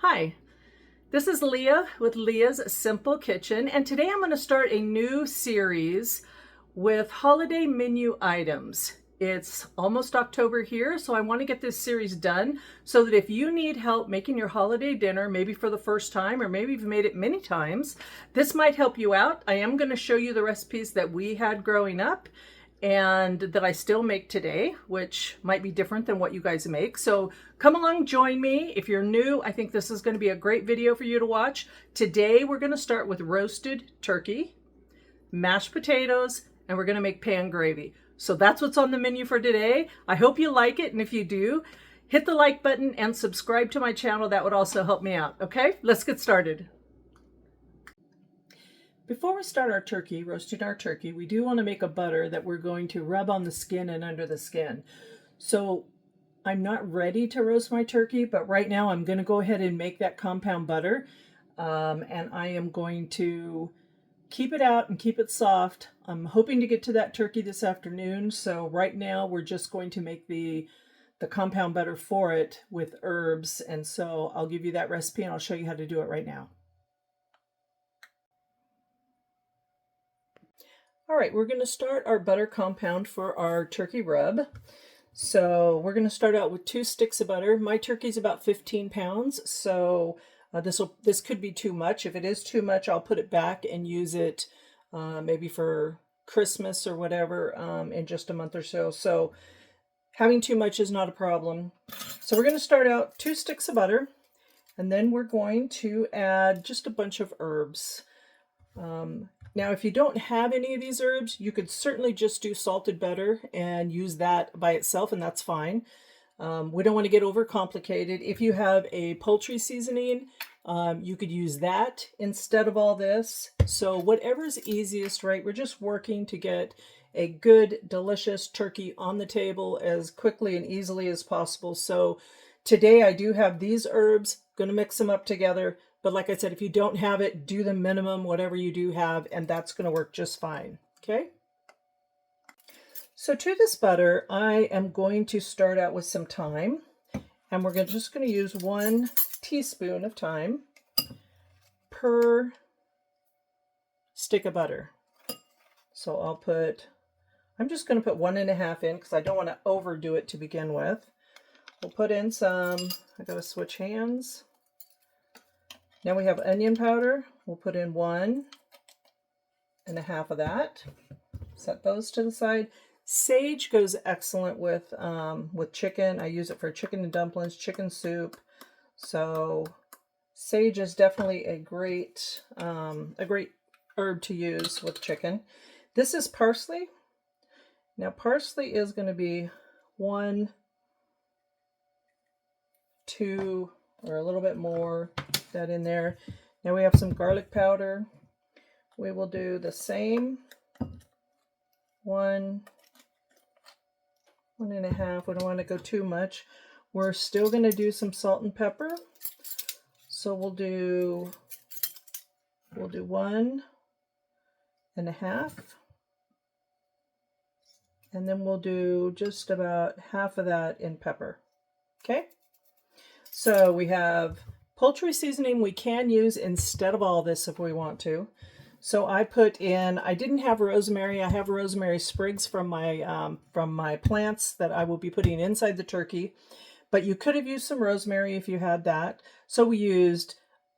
Hi, this is Leah with Leah's Simple Kitchen, and today I'm going to start a new series with holiday menu items. It's almost October here, so I want to get this series done so that if you need help making your holiday dinner, maybe for the first time or maybe you've made it many times, this might help you out. I am going to show you the recipes that we had growing up and that I still make today, which might be different than what you guys make. So come along, join me. If you're new, I think this is going to be a great video for you to watch. Today, we're going to start with roasted turkey, mashed potatoes, and we're going to make pan gravy. So that's what's on the menu for today. I hope you like it, and if you do, hit the like button and subscribe to my channel. That would also help me out. Okay, let's get started. Before we start roasting our turkey, we do want to make a butter that we're going to rub on the skin and under the skin. So I'm not ready to roast my turkey, but right now I'm going to go ahead and make that compound butter. And I am going to keep it out and keep it soft. I'm hoping to get to that turkey this afternoon. So right now we're just going to make the compound butter for it with herbs. And so I'll give you that recipe and I'll show you how to do it right now. All right, we're going to start our butter compound for our turkey rub. So we're going to start out with 2 sticks of butter. My turkey's about 15 pounds, so this could be too much. If it is too much, I'll put it back and use it maybe for Christmas or whatever in just a month or so. So having too much is not a problem. So we're going to start out 2 sticks of butter, and then we're going to add just a bunch of herbs. Now, if you don't have any of these herbs, you could certainly just do salted butter and use that by itself, and that's fine. We don't want to get overcomplicated. If you have a poultry seasoning, you could use that instead of all this. So whatever's easiest, right? We're just working to get a good, delicious turkey on the table as quickly and easily as possible. So today I do have these herbs. Going to mix them up together. But like I said, if you don't have it, do the minimum, whatever you do have, and that's going to work just fine. Okay? So to this butter, I am going to start out with some thyme. And we're just going to use 1 teaspoon of thyme per stick of butter. So I'm just going to put 1.5 in because I don't want to overdo it to begin with. We'll put in some, I got to switch hands. Now we have onion powder. We'll put in 1.5 of that. Set those to the side. Sage goes excellent with chicken. I use it for chicken and dumplings, chicken soup. So sage is definitely a great herb to use with chicken. This is parsley. Now parsley is going to be 1, 2, or a little bit more. That in there. Now we have some garlic powder. We will do the same. 1.5. We don't want to go too much. We're still going to do some salt and pepper. So we'll do 1.5. And then we'll do just about half of that in pepper. Okay? So we have poultry seasoning we can use instead of all this if we want to. So I didn't have rosemary. I have rosemary sprigs from my plants that I will be putting inside the turkey. But you could have used some rosemary if you had that. So we used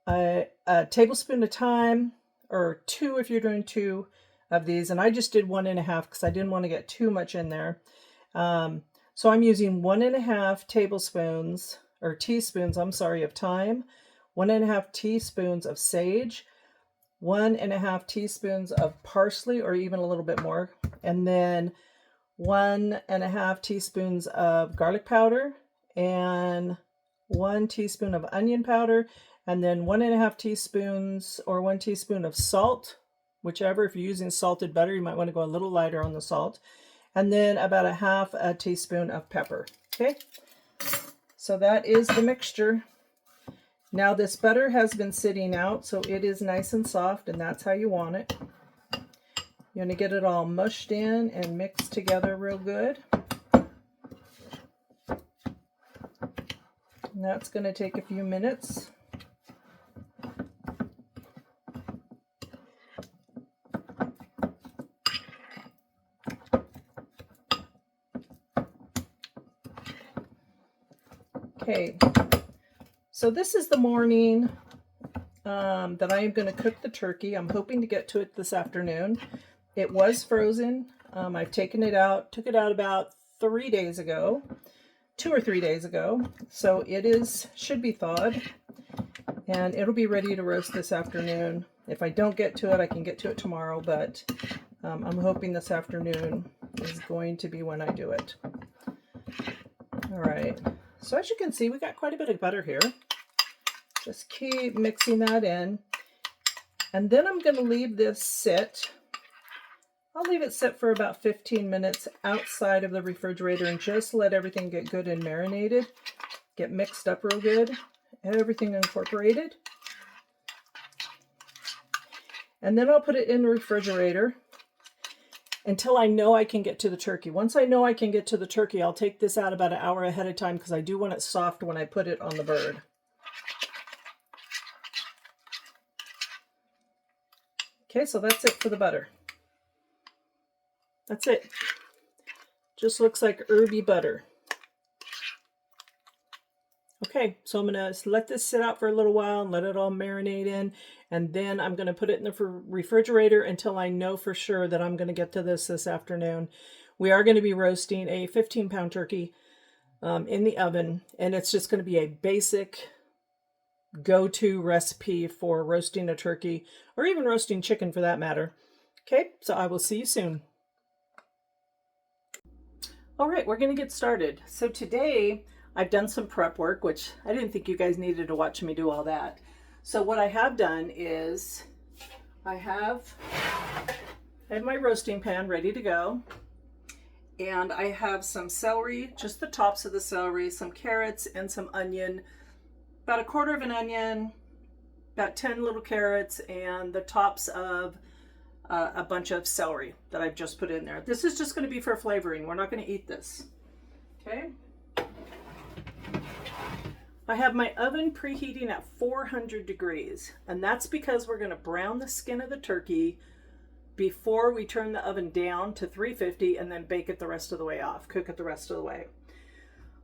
a tablespoon of thyme, or 2 if you're doing 2 of these. And I just did 1.5 because I didn't want to get too much in there. So I'm using 1.5 tablespoons or teaspoons, of thyme, 1.5 teaspoons of sage, 1.5 teaspoons of parsley, or even a little bit more, and then 1.5 teaspoons of garlic powder, and 1 teaspoon of onion powder, and then 1.5 teaspoons or 1 teaspoon of salt, whichever. If you're using salted butter, you might want to go a little lighter on the salt, and then about 1/2 teaspoon of pepper. Okay. So that is the mixture. Now this butter has been sitting out, so it is nice and soft, and that's how you want it. You're going to get it all mushed in and mixed together real good. And that's going to take a few minutes. Okay, so this is the morning that I am going to cook the turkey. I'm hoping to get to it this afternoon. It was frozen. I've taken it out, took it out about 3 days ago, 2 or 3 days ago. So it should be thawed, and it'll be ready to roast this afternoon. If I don't get to it, I can get to it tomorrow, but I'm hoping this afternoon is going to be when I do it. All right, so as you can see, we got quite a bit of butter here. Just keep mixing that in. And then I'm going to leave this sit. I'll leave it sit for about 15 minutes outside of the refrigerator and just let everything get good and marinated, get mixed up real good, everything incorporated. And then I'll put it in the refrigerator until I know I can get to the turkey. Once I know I can get to the turkey, I'll take this out about an hour ahead of time because I do want it soft when I put it on the bird. Okay, so that's it for the butter. That's it. Just looks like herby butter. Okay, so I'm going to let this sit out for a little while and let it all marinate in. And then I'm going to put it in the refrigerator until I know for sure that I'm going to get to this afternoon. We are going to be roasting a 15-pound turkey in the oven. And it's just going to be a basic go-to recipe for roasting a turkey or even roasting chicken for that matter. Okay, so I will see you soon. All right, we're going to get started. So today I've done some prep work, which I didn't think you guys needed to watch me do all that. So what I have done is I have my roasting pan ready to go. And I have some celery, just the tops of the celery, some carrots and some onion, about a quarter of an onion, about 10 little carrots, and the tops of a bunch of celery that I've just put in there. This is just going to be for flavoring. We're not going to eat this. Okay. I have my oven preheating at 400 degrees, and that's because we're going to brown the skin of the turkey before we turn the oven down to 350 and then bake it the rest of the way off, cook it the rest of the way.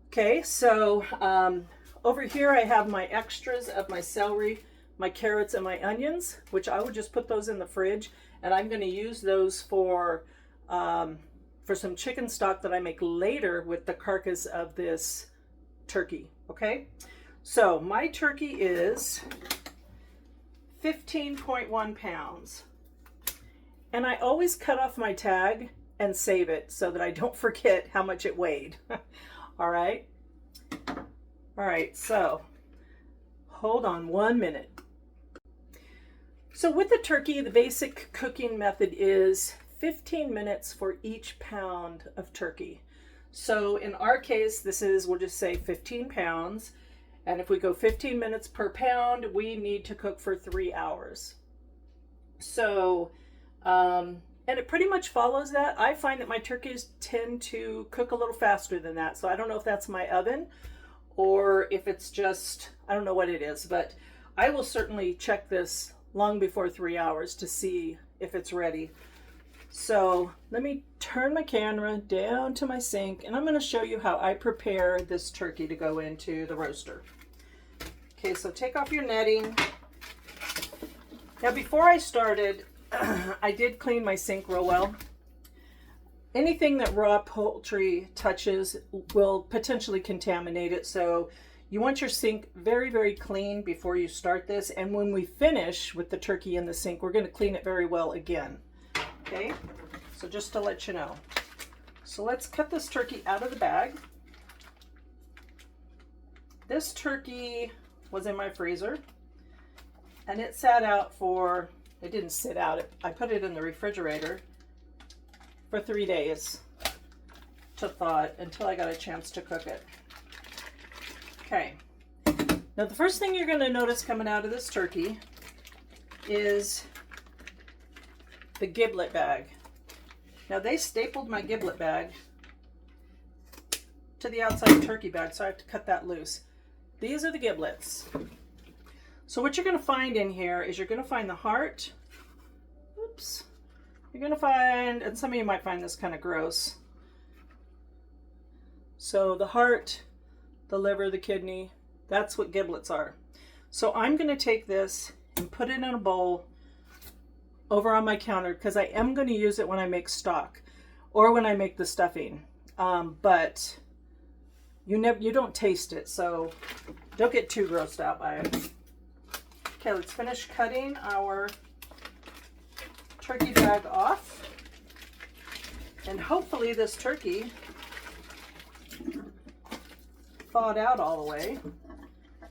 Okay, so over here I have my extras of my celery, my carrots, and my onions, which I would just put those in the fridge, and I'm going to use those for some chicken stock that I make later with the carcass of this turkey. Okay, so my turkey is 15.1 pounds, and I always cut off my tag and save it so that I don't forget how much it weighed. All right, so hold on 1 minute. So with the turkey, the basic cooking method is 15 minutes for each pound of turkey. So in our case, we'll just say 15 pounds. And if we go 15 minutes per pound, we need to cook for 3 hours. So, and it pretty much follows that. I find that my turkeys tend to cook a little faster than that. So I don't know if that's my oven or if it's just, I don't know what it is, but I will certainly check this long before 3 hours to see if it's ready. So let me turn my camera down to my sink, and I'm going to show you how I prepare this turkey to go into the roaster. Okay, so take off your netting. Now before I started, I did clean my sink real well. Anything that raw poultry touches will potentially contaminate it, so you want your sink very, very clean before you start this. And when we finish with the turkey in the sink, we're going to clean it very well again. Okay, so just to let you know. So let's cut this turkey out of the bag. This turkey was in my freezer, and it sat out for, it didn't sit out, I put it in the refrigerator for 3 days to thaw it until I got a chance to cook it. Okay, now the first thing you're going to notice coming out of this turkey is the giblet bag. Now they stapled my giblet bag to the outside turkey bag, so I have to cut that loose. These are the giblets. So what you're going to find in here is you're going to find the heart. Oops. You're going to find, and some of you might find this kind of gross. So the heart, the liver, the kidney. That's what giblets are. So I'm going to take this and put it in a bowl over on my counter because I am going to use it when I make stock or when I make the stuffing. But you don't taste it, so don't get too grossed out by it. Okay, let's finish cutting our turkey bag off. And hopefully this turkey thawed out all the way.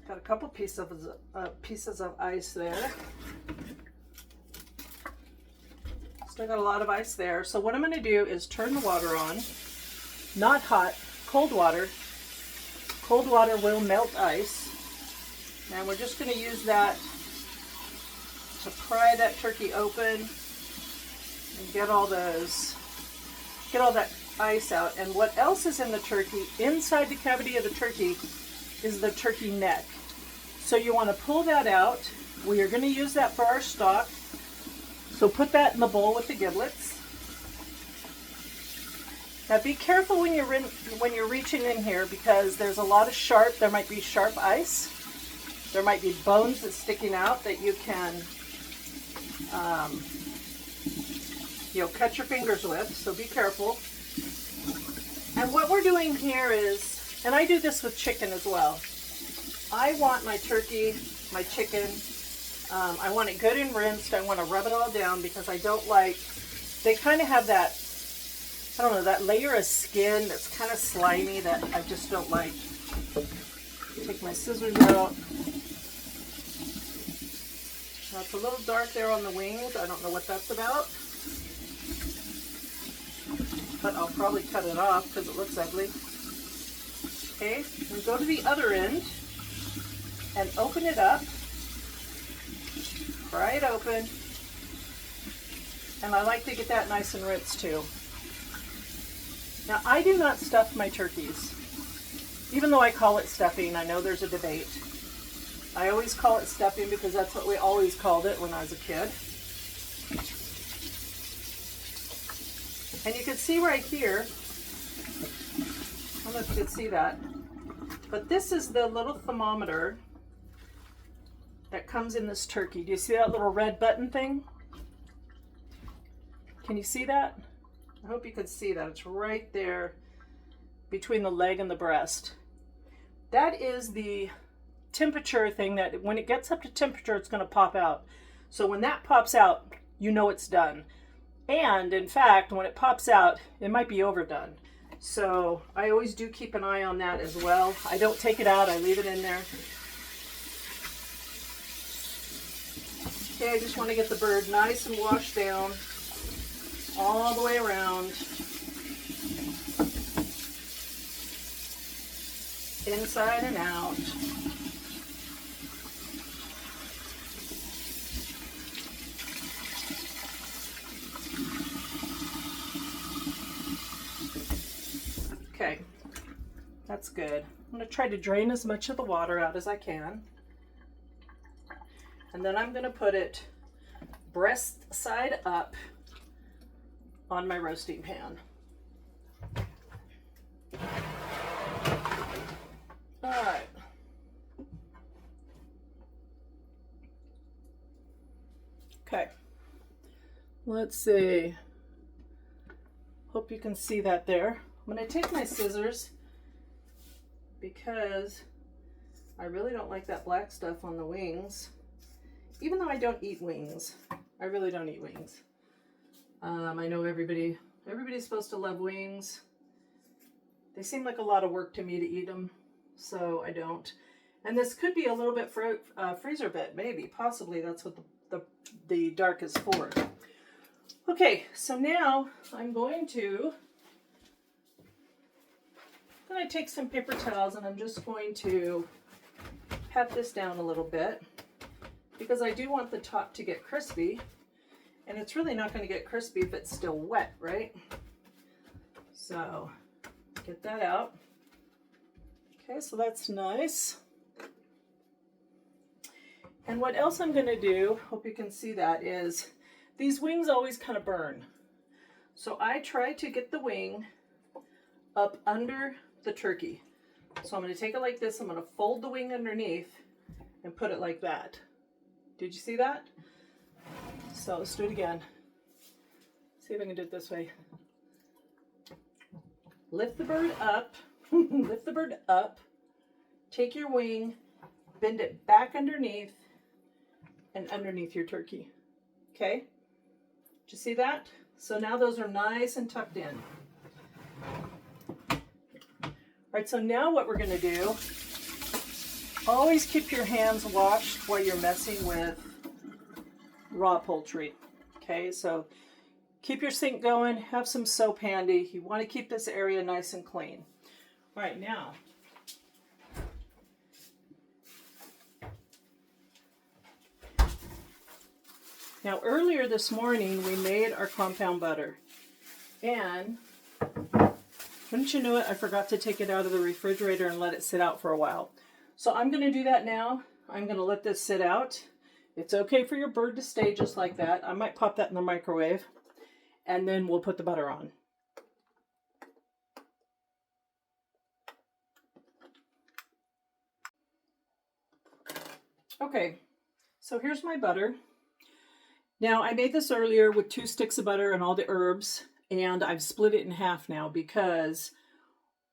Got a couple pieces of ice there. Still got a lot of ice there. So what I'm going to do is turn the water on. Not hot, cold water. Cold water will melt ice. And we're just going to use that to pry that turkey open and get all that ice out. And what else is in the turkey, inside the cavity of the turkey, is the turkey neck. So you want to pull that out. We are going to use that for our stock. So put that in the bowl with the giblets. Now be careful when you're reaching in here because there's a lot of there might be sharp ice. There might be bones that's sticking out that you can cut your fingers with, so be careful. And what we're doing here is, and I do this with chicken as well, I want my turkey, my chicken, I want it good and rinsed. I want to rub it all down because I don't like, they kind of have that, I don't know, that layer of skin that's kind of slimy that I just don't like. Take my scissors out. Now it's a little dark there on the wings. I don't know what that's about. But I'll probably cut it off because it looks ugly. Okay, we go to the other end and open it up. Pry it open. And I like to get that nice and rinsed too. Now I do not stuff my turkeys. Even though I call it stuffing, I know there's a debate. I always call it stuffing because that's what we always called it when I was a kid. And you can see right here, I don't know if you can see that, but this is the little thermometer that comes in this turkey. Do you see that little red button thing? Can you see that? I hope you can see that. It's right there between the leg and the breast. That is the temperature thing that when it gets up to temperature, it's going to pop out. So when that pops out, you know it's done. And in fact, when it pops out, it might be overdone. So I always do keep an eye on that as well. I don't take it out, I leave it in there. Okay, I just want to get the bird nice and washed down all the way around. Inside and out. Okay, that's good. I'm going to try to drain as much of the water out as I can. And then I'm going to put it breast side up on my roasting pan. All right. Okay. Let's see. Hope you can see that there. I'm going to take my scissors because I really don't like that black stuff on the wings. Even though I don't eat wings. I really don't eat wings. I know everybody's supposed to love wings. They seem like a lot of work to me to eat them, so I don't. And this could be a little bit freezer bit, maybe, possibly. That's what the dark is for. Okay, so now I'm going to take some paper towels and I'm just going to pat this down a little bit because I do want the top to get crispy, and it's really not going to get crispy if it's still wet, right? So get that out. Okay, so that's nice. And what else I'm going to do, hope you can see that, is these wings always kind of burn. So I try to get the wing up under the turkey. So I'm going to take it like this. I'm going to fold the wing underneath and put it like that. Did you see that? So let's do it again. See if I can do it this way. Lift the bird up. Lift the bird up. Take your wing, bend it back underneath and underneath your turkey. Okay? Did you see that? So now those are nice and tucked in. All right, so now what we're going to do, always keep your hands washed while you're messing with raw poultry. Okay, so keep your sink going, have some soap handy. You want to keep this area nice and clean. All right, now, earlier this morning we made our compound butter, and wouldn't you know it, I forgot to take it out of the refrigerator and let it sit out for a while. So I'm going to do that now. I'm going to let this sit out. It's okay for your bird to stay just like that. I might pop that in the microwave, and then we'll put the butter on. Okay, so here's my butter. Now, I made this earlier with 2 sticks of butter and all the herbs, and I've split it in half now because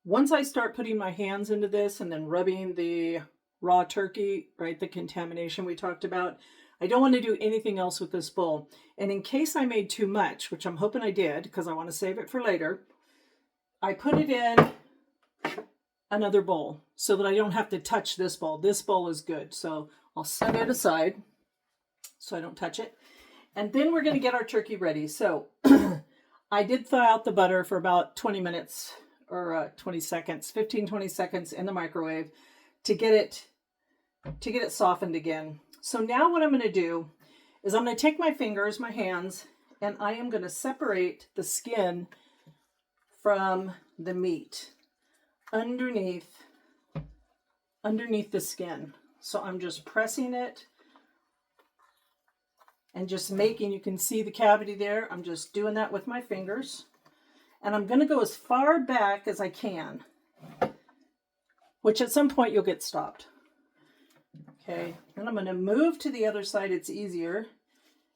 once I start putting my hands into this and then rubbing the raw turkey, right, the contamination we talked about, I don't want to do anything else with this bowl. And in case I made too much, which I'm hoping I did because I want to save it for later, I put it in another bowl so that I don't have to touch this bowl. This bowl is good, so I'll set it aside so I don't touch it. And then we're going to get our turkey ready. So I did thaw out the butter for about 20 minutes or 20 seconds, 15, 20 seconds in the microwave to get it softened again. So now what I'm going to do is I'm going to take my fingers, my hands, and I am going to separate the skin from the meat underneath the skin. So I'm just pressing it and just making, you can see the cavity there. I'm just doing that with my fingers. And I'm going to go as far back as I can, which at some point you'll get stopped. Okay, then I'm going to move to the other side. It's easier.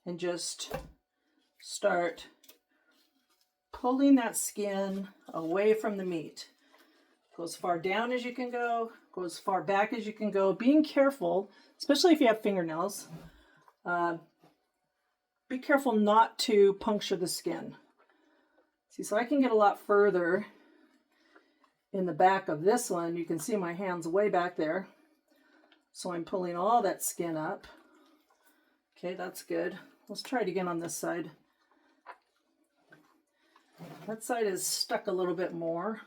And just start pulling that skin away from the meat. Go as far down as you can go. Go as far back as you can go. Being careful, especially if you have fingernails. Be careful not to puncture the skin. See, so I can get a lot further in the back of this one. You can see my hands way back there. So I'm pulling all that skin up. Okay, that's good. Let's try it again on this side. That side is stuck a little bit more.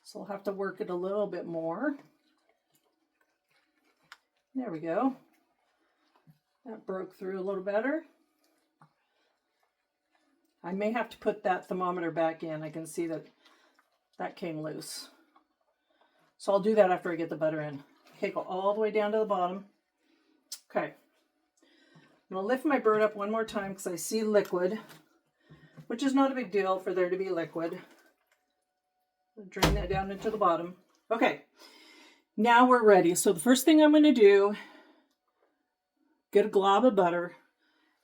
So I'll have to work it a little bit more. There we go. That broke through a little better. I may have to put that thermometer back in. I can see that that came loose. So I'll do that after I get the butter in. Okay, go all the way down to the bottom. Okay. I'm going to lift my bird up one more time because I see liquid, which is not a big deal for there to be liquid. Drain that down into the bottom. Okay, now we're ready. So the first thing I'm going to do, get a glob of butter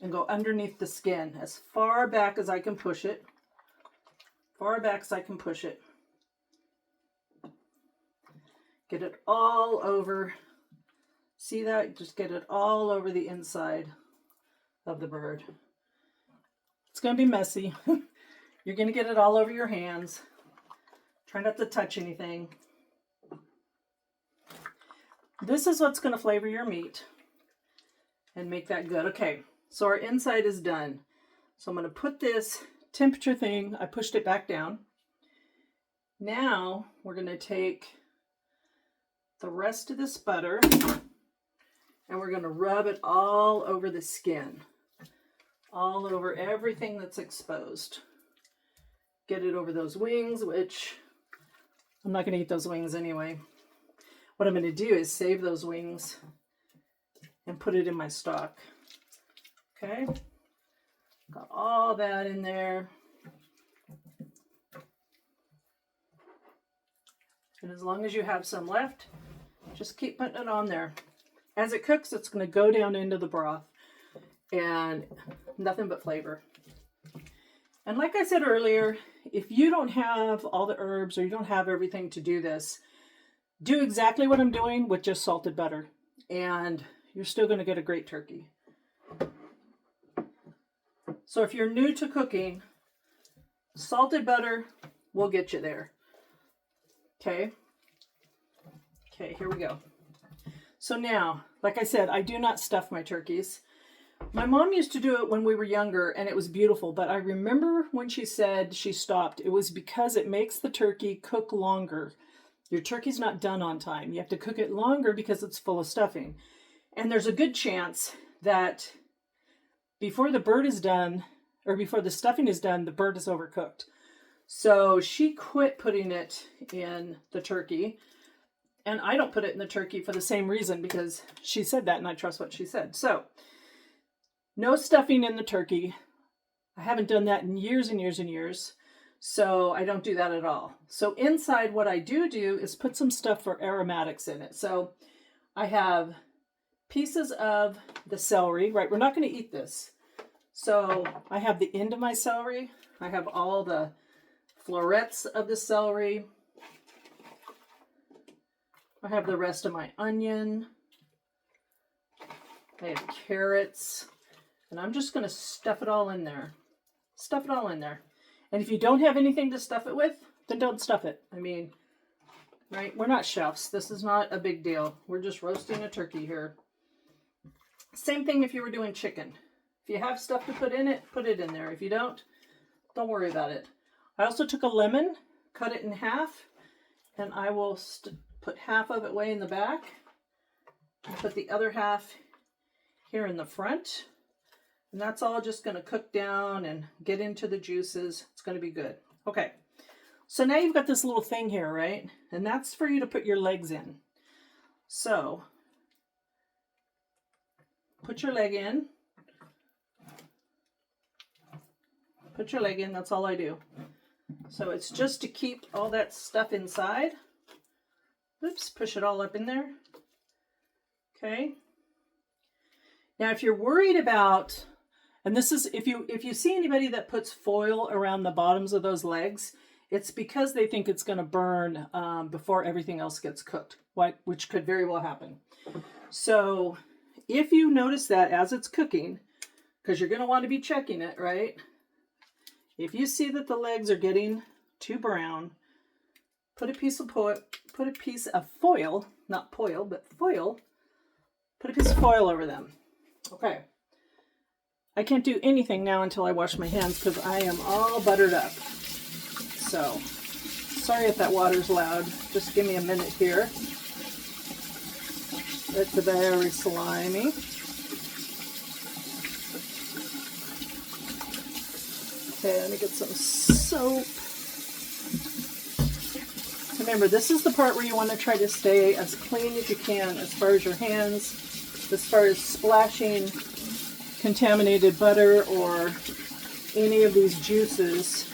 and go underneath the skin as far back as I can push it. Far back as I can push it. Get it all over. See that? Just get it all over the inside of the bird. It's going to be messy. You're going to get it all over your hands. Try not to touch anything. This is what's going to flavor your meat and make that good. Okay, so our inside is done. So I'm going to put this temperature thing, I pushed it back down. Now we're going to take the rest of this butter and we're going to rub it all over the skin. All over everything that's exposed. Get it over those wings, which I'm not going to eat those wings anyway. What I'm going to do is save those wings and put it in my stock. Okay. Got all that in there. And as long as you have some left, just keep putting it on there. As it cooks, it's going to go down into the broth and nothing but flavor. And like I said earlier, if you don't have all the herbs or you don't have everything to do this, do exactly what I'm doing with just salted butter, and you're still going to get a great turkey. So if you're new to cooking, salted butter will get you there. Okay. Okay, here we go. So now, like I said, I do not stuff my turkeys. My mom used to do it when we were younger, and it was beautiful, but I remember when she said she stopped, it was because it makes the turkey cook longer. Your turkey's not done on time. You have to cook it longer because it's full of stuffing. And there's a good chance that before the bird is done, or before the stuffing is done, the bird is overcooked. So she quit putting it in the turkey. And I don't put it in the turkey for the same reason, because she said that and I trust what she said. So, no stuffing in the turkey. I haven't done that in years and years and years. So I don't do that at all. So inside, what I do is put some stuff for aromatics in it. So I have pieces of the celery, right? We're not going to eat this. So I have the end of my celery. I have all the florets of the celery. I have the rest of my onion. I have carrots. And I'm just going to stuff it all in there. Stuff it all in there. And if you don't have anything to stuff it with, then don't stuff it. I mean, right? We're not chefs. This is not a big deal. We're just roasting a turkey here. Same thing if you were doing chicken. If you have stuff to put in it, put it in there. If you don't worry about it. I also took a lemon, cut it in half, and I will put half of it way in the back, and put the other half here in the front. And that's all just going to cook down and get into the juices. It's going to be good. Okay, so now you've got this little thing here, right? And that's for you to put your legs in. So, put your leg in. Put your leg in, that's all I do. So it's just to keep all that stuff inside. Oops, push it all up in there. Okay. Now if you're worried about, and this is, if you see anybody that puts foil around the bottoms of those legs, it's because they think it's going to burn before everything else gets cooked, which could very well happen. So if you notice that as it's cooking, because you're going to want to be checking it, right? If you see that the legs are getting too brown, put a piece of foil, not foil, but foil. Put a piece of foil over them. Okay. I can't do anything now until I wash my hands because I am all buttered up. So, sorry if that water's loud. Just give me a minute here. It's very slimy. Okay, let me get some soap. Remember, this is the part where you want to try to stay as clean as you can as far as your hands, as far as splashing contaminated butter or any of these juices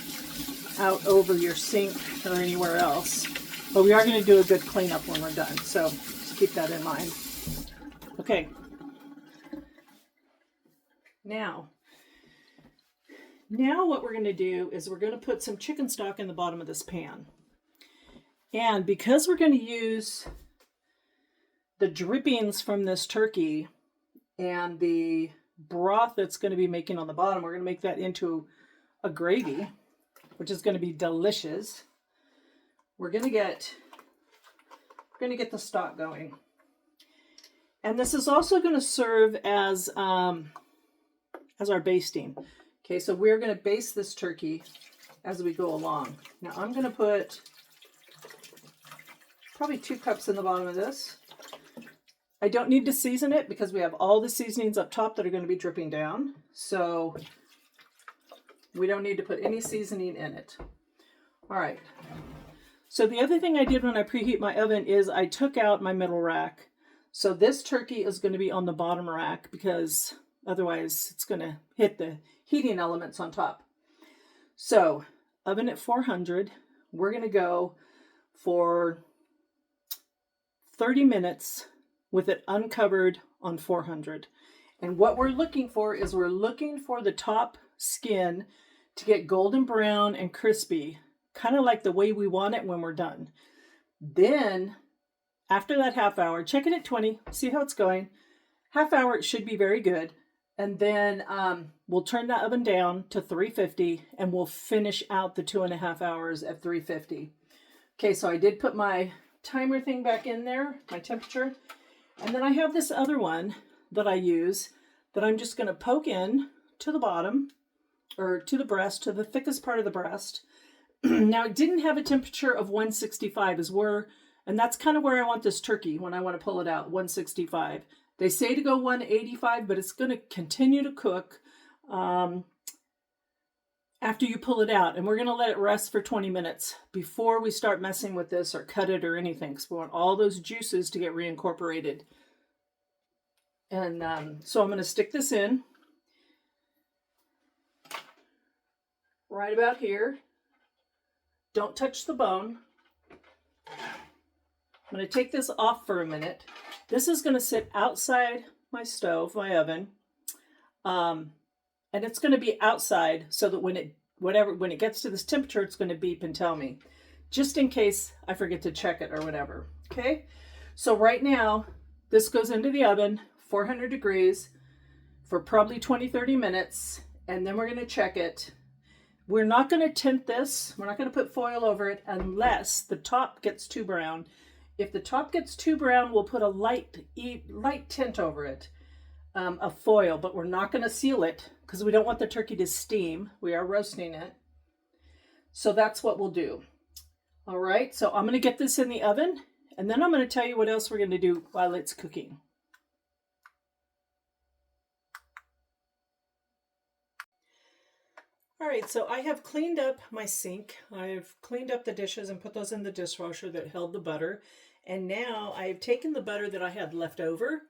out over your sink or anywhere else. But we are going to do a good cleanup when we're done, so just keep that in mind. Okay. Now what we're going to do is we're going to put some chicken stock in the bottom of this pan. And because we're going to use the drippings from this turkey and the broth that's going to be making on the bottom, we're going to make that into a gravy, which is going to be delicious. We're going to get the stock going. And this is also going to serve as our basting. Okay, so we're going to baste this turkey as we go along. Now I'm going to put probably 2 cups in the bottom of this. I don't need to season it because we have all the seasonings up top that are going to be dripping down. So we don't need to put any seasoning in it. All right. So the other thing I did when I preheat my oven is I took out my middle rack. So this turkey is going to be on the bottom rack because otherwise it's going to hit the heating elements on top. So oven at 400, we're going to go for 30 minutes with it uncovered on 400. And what we're looking for is we're looking for the top skin to get golden brown and crispy, kind of like the way we want it when we're done. Then after that half hour, check it at 20, see how it's going. Half hour, it should be very good. And then we'll turn the oven down to 350 and we'll finish out the 2.5 hours at 350. Okay, so I did put my timer thing back in there, my temperature. And then I have this other one that I use that I'm just going to poke in to the bottom, or to the breast, to the thickest part of the breast. Now, it didn't have a temperature of 165 and that's kind of where I want this turkey when I want to pull it out, 165. They say to go 185, but it's going to continue to cook after you pull it out. And we're going to let it rest for 20 minutes before we start messing with this or cut it or anything, because we want all those juices to get reincorporated. And so I'm going to stick this in right about here. Don't touch the bone. I'm going to take this off for a minute. This is going to sit outside my stove, my oven. And it's going to be outside so that when it gets to this temperature, it's going to beep and tell me, just in case I forget to check it or whatever. Okay. So right now, this goes into the oven, 400 degrees for probably 20-30 minutes. And then we're going to check it. We're not going to tint this. We're not going to put foil over it unless the top gets too brown. If the top gets too brown, we'll put a light tint over it, a foil, but we're not going to seal it because we don't want the turkey to steam. We are roasting it. So that's what we'll do. All right, so I'm going to get this in the oven, and then I'm going to tell you what else we're going to do while it's cooking. All right, so I have cleaned up my sink. I've cleaned up the dishes and put those in the dishwasher that held the butter. And now I've taken the butter that I had left over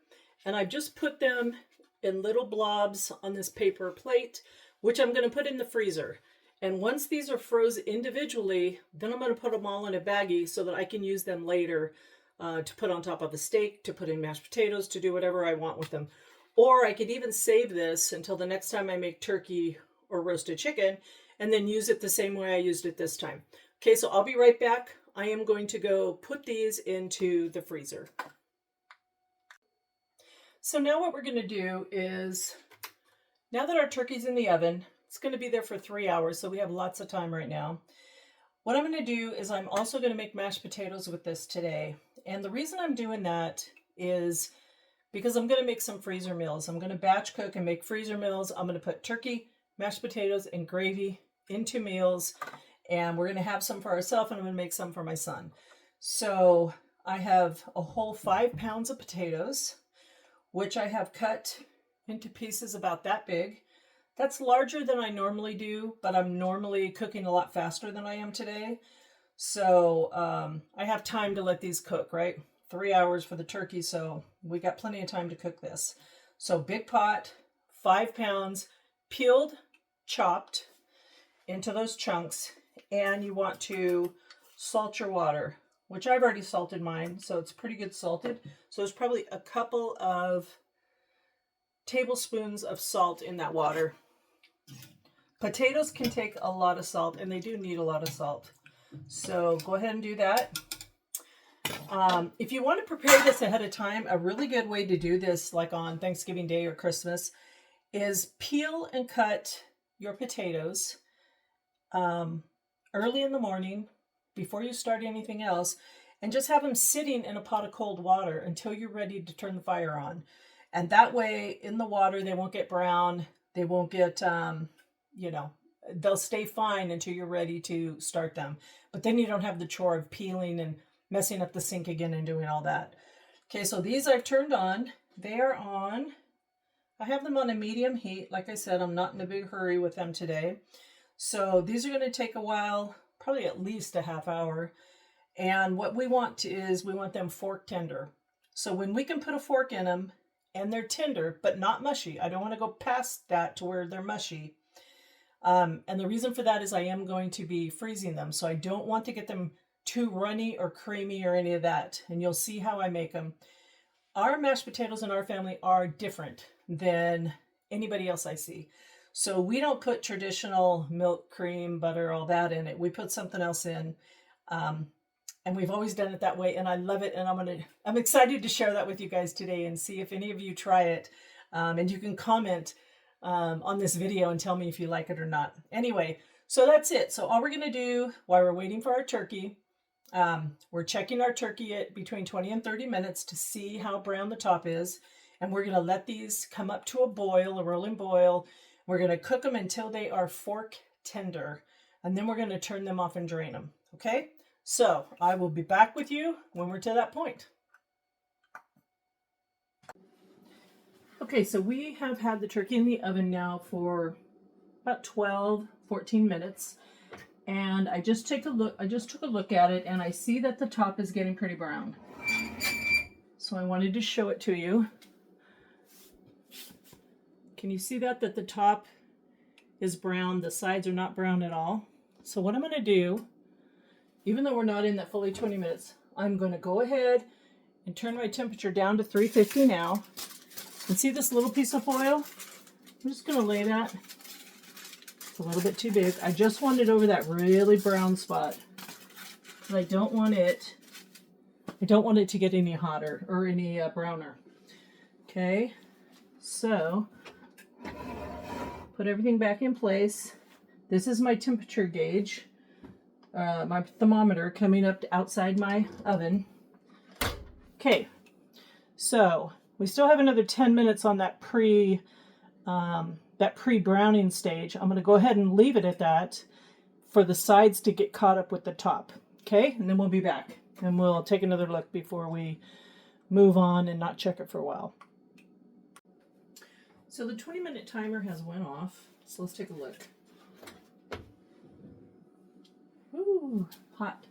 and I've just put them in little blobs on this paper plate, which I'm going to put in the freezer. And once these are froze individually, then I'm going to put them all in a baggie so that I can use them later to put on top of a steak, to put in mashed potatoes, to do whatever I want with them. Or I could even save this until the next time I make turkey or roasted chicken and then use it the same way I used it this time. Okay, so I'll be right back. I am going to go put these into the freezer. So now what we're going to do is, now that our turkey's in the oven, it's going to be there for 3 hours, so we have lots of time right now. What I'm going to do is I'm also going to make mashed potatoes with this today. And the reason I'm doing that is because I'm going to make some freezer meals. I'm going to batch cook and make freezer meals. I'm going to put turkey, mashed potatoes, and gravy into meals. And we're going to have some for ourselves, and I'm going to make some for my son. So I have a whole 5 pounds of potatoes, which I have cut into pieces about that big. That's larger than I normally do, but I'm normally cooking a lot faster than I am today. So I have time to let these cook, right? 3 hours for the turkey, so we got plenty of time to cook this. So big pot, 5 pounds, peeled, chopped into those chunks, and you want to salt your water, which I've already salted mine, so it's pretty good salted. So there's probably a couple of tablespoons of salt in that water. Potatoes can take a lot of salt, and they do need a lot of salt. So go ahead and do that. If you want to prepare this ahead of time, a really good way to do this, like on Thanksgiving Day or Christmas, is peel and cut your potatoes early in the morning before you start anything else, and just have them sitting in a pot of cold water until you're ready to turn the fire on. And that way, in the water, they won't get brown. They won't get, they'll stay fine until you're ready to start them. But then you don't have the chore of peeling and messing up the sink again and doing all that. Okay, so these I've turned on. They are on. I have them on a medium heat. Like I said, I'm not in a big hurry with them today. So these are going to take a while, probably at least a half hour. And what we want is we want them fork tender. So when we can put a fork in them and they're tender, but not mushy. I don't want to go past that to where they're mushy. And the reason for that is I am going to be freezing them. So I don't want to get them too runny or creamy or any of that. And you'll see how I make them. Our mashed potatoes in our family are different than anybody else I see. So we don't put traditional milk, cream, butter, all that in it. We put something else in. And we've always done it that way, and I love it. And I'm excited to share that with you guys today and see if any of you try it. And you can comment on this video and tell me if you like it or not. Anyway, so that's it. So all we're going to do while we're waiting for our turkey, we're checking our turkey at between 20 and 30 minutes to see how brown the top is. And we're going to let these come up to a boil, a rolling boil. We're going to cook them until they are fork tender. And then we're going to turn them off and drain them. Okay? So I will be back with you when we're to that point. Okay, so we have had the turkey in the oven now for about 14 minutes. And I just took a look at it, and I see that the top is getting pretty brown. So I wanted to show it to you. Can you see that the top is brown? The sides are not brown at all. So what I'm going to do, even though we're not in that fully 20 minutes, I'm going to go ahead and turn my temperature down to 350 now. And see this little piece of foil? I'm just going to lay that. It's a little bit too big. I just want it over that really brown spot. But I don't want it to get any hotter or any browner. Okay, so put everything back in place. This is my temperature gauge. My thermometer coming up to outside my oven. Okay, so we still have another 10 minutes on that pre-browning stage. I'm going to go ahead and leave it at that for the sides to get caught up with the top. Okay, and then we'll be back and we'll take another look before we move on and not check it for a while. So the 20-minute timer has went off. So let's take a look. Ooh, hot.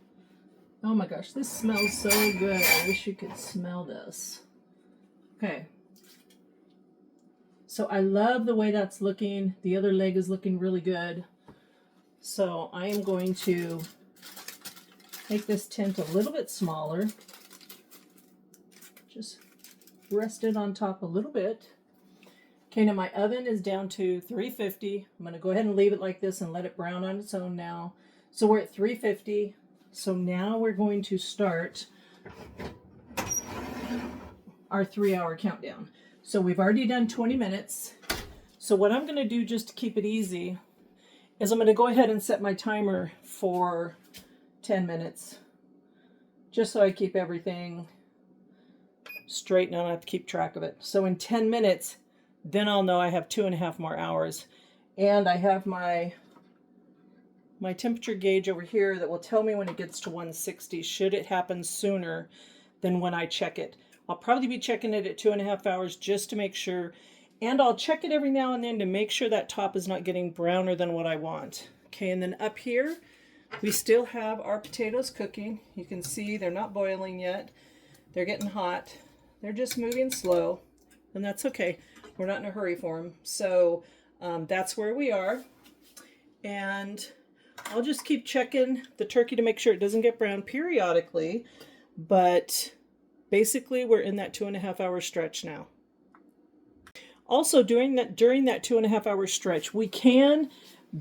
Oh my gosh, this smells so good. I wish you could smell this. Okay. So I love the way that's looking. The other leg is looking really good. So I am going to make this tint a little bit smaller. Just rest it on top a little bit. Okay, now my oven is down to 350. I'm going to go ahead and leave it like this and let it brown on its own now. So we're at 350. So now we're going to start our 3-hour countdown. So we've already done 20 minutes. So what I'm going to do just to keep it easy is I'm going to go ahead and set my timer for 10 minutes. Just so I keep everything straight and I don't have to keep track of it. So in 10 minutes, then I'll know I have 2.5 more hours. And I have my temperature gauge over here that will tell me when it gets to 160, should it happen sooner than when I check it. I'll probably be checking it at 2.5 hours just to make sure. And I'll check it every now and then to make sure that top is not getting browner than what I want. Okay, and then up here, we still have our potatoes cooking. You can see they're not boiling yet. They're getting hot. They're just moving slow, and that's okay. We're not in a hurry for them. So that's where we are. And I'll just keep checking the turkey to make sure it doesn't get brown periodically, but basically we're in that 2.5 hour stretch now. Also during that 2.5 hour stretch, we can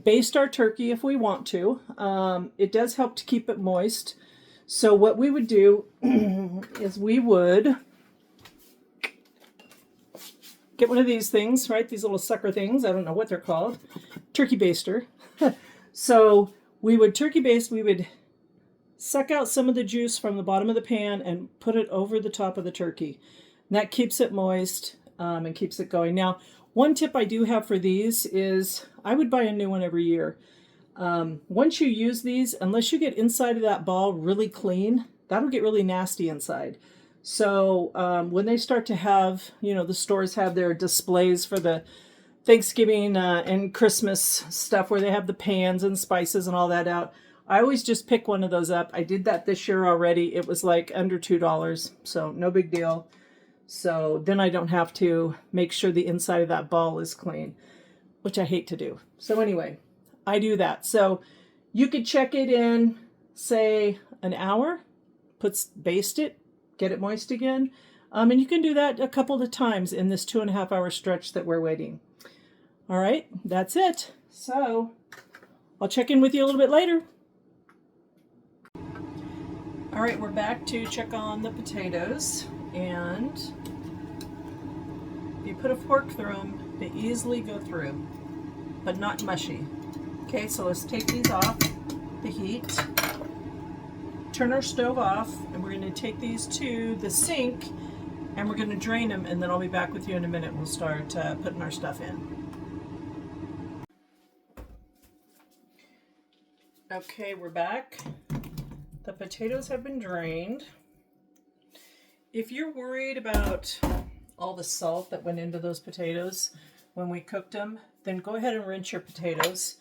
baste our turkey if we want to. It does help to keep it moist. So what we would do is we would get one of these things, right? These little sucker things. I don't know what they're called. Turkey baster. So we would turkey baste, we would suck out some of the juice from the bottom of the pan and put it over the top of the turkey. And that keeps it moist and keeps it going. Now, one tip I do have for these is I would buy a new one every year. Once you use these, unless you get inside of that ball really clean, that'll get really nasty inside. So when they start to have, the stores have their displays for the Thanksgiving and Christmas stuff where they have the pans and spices and all that out, I always just pick one of those up. I did that this year already. It was like under $2, so no big deal. So then I don't have to make sure the inside of that ball is clean, which I hate to do. So anyway, I do that. So you could check it in, say, an hour, baste it, get it moist again. And you can do that a couple of times in this 2.5 hour stretch that we're waiting. All right, that's it. So I'll check in with you a little bit later. All right, we're back to check on the potatoes, and if you put a fork through them, they easily go through, but not mushy. Okay, so let's take these off the heat, turn our stove off, and we're going to take these to the sink, and we're going to drain them, and then I'll be back with you in a minute. We'll start putting our stuff in. Okay, we're back. The potatoes have been drained. If you're worried about all the salt that went into those potatoes when we cooked them, then go ahead and rinse your potatoes.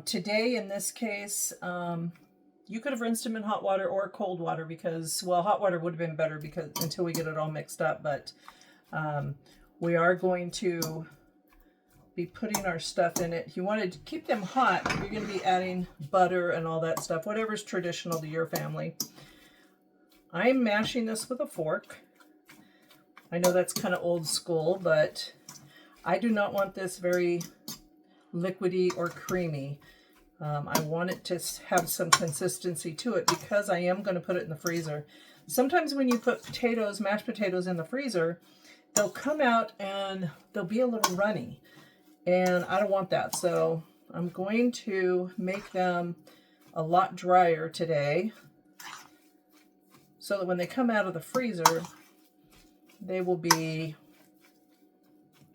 Today, in this case, you could have rinsed them in hot water or cold water because, well, hot water would have been better because until we get it all mixed up, but we are going to be putting our stuff in it. You want to keep them hot. You're going to be adding butter and all that stuff, whatever's traditional to your family. I'm mashing this with a fork. I know that's kind of old school, but I do not want this very liquidy or creamy. I want it to have some consistency to it because I am going to put it in the freezer. Sometimes when you put potatoes, mashed potatoes in the freezer, they'll come out and they'll be a little runny. And I don't want that, so I'm going to make them a lot drier today so that when they come out of the freezer, they'll be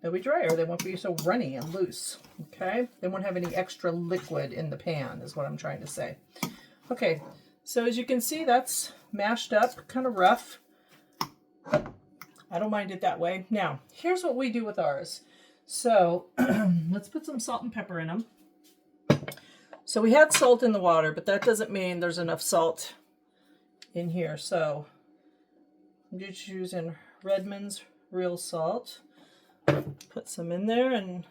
drier. They won't be so runny and loose, okay? They won't have any extra liquid in the pan is what I'm trying to say. Okay, so as you can see, that's mashed up, kind of rough, but I don't mind it that way. Now, here's what we do with ours. So let's put some salt and pepper in them. So we had salt in the water, but that doesn't mean there's enough salt in here. So I'm just using Redmond's real salt. Put some in there, and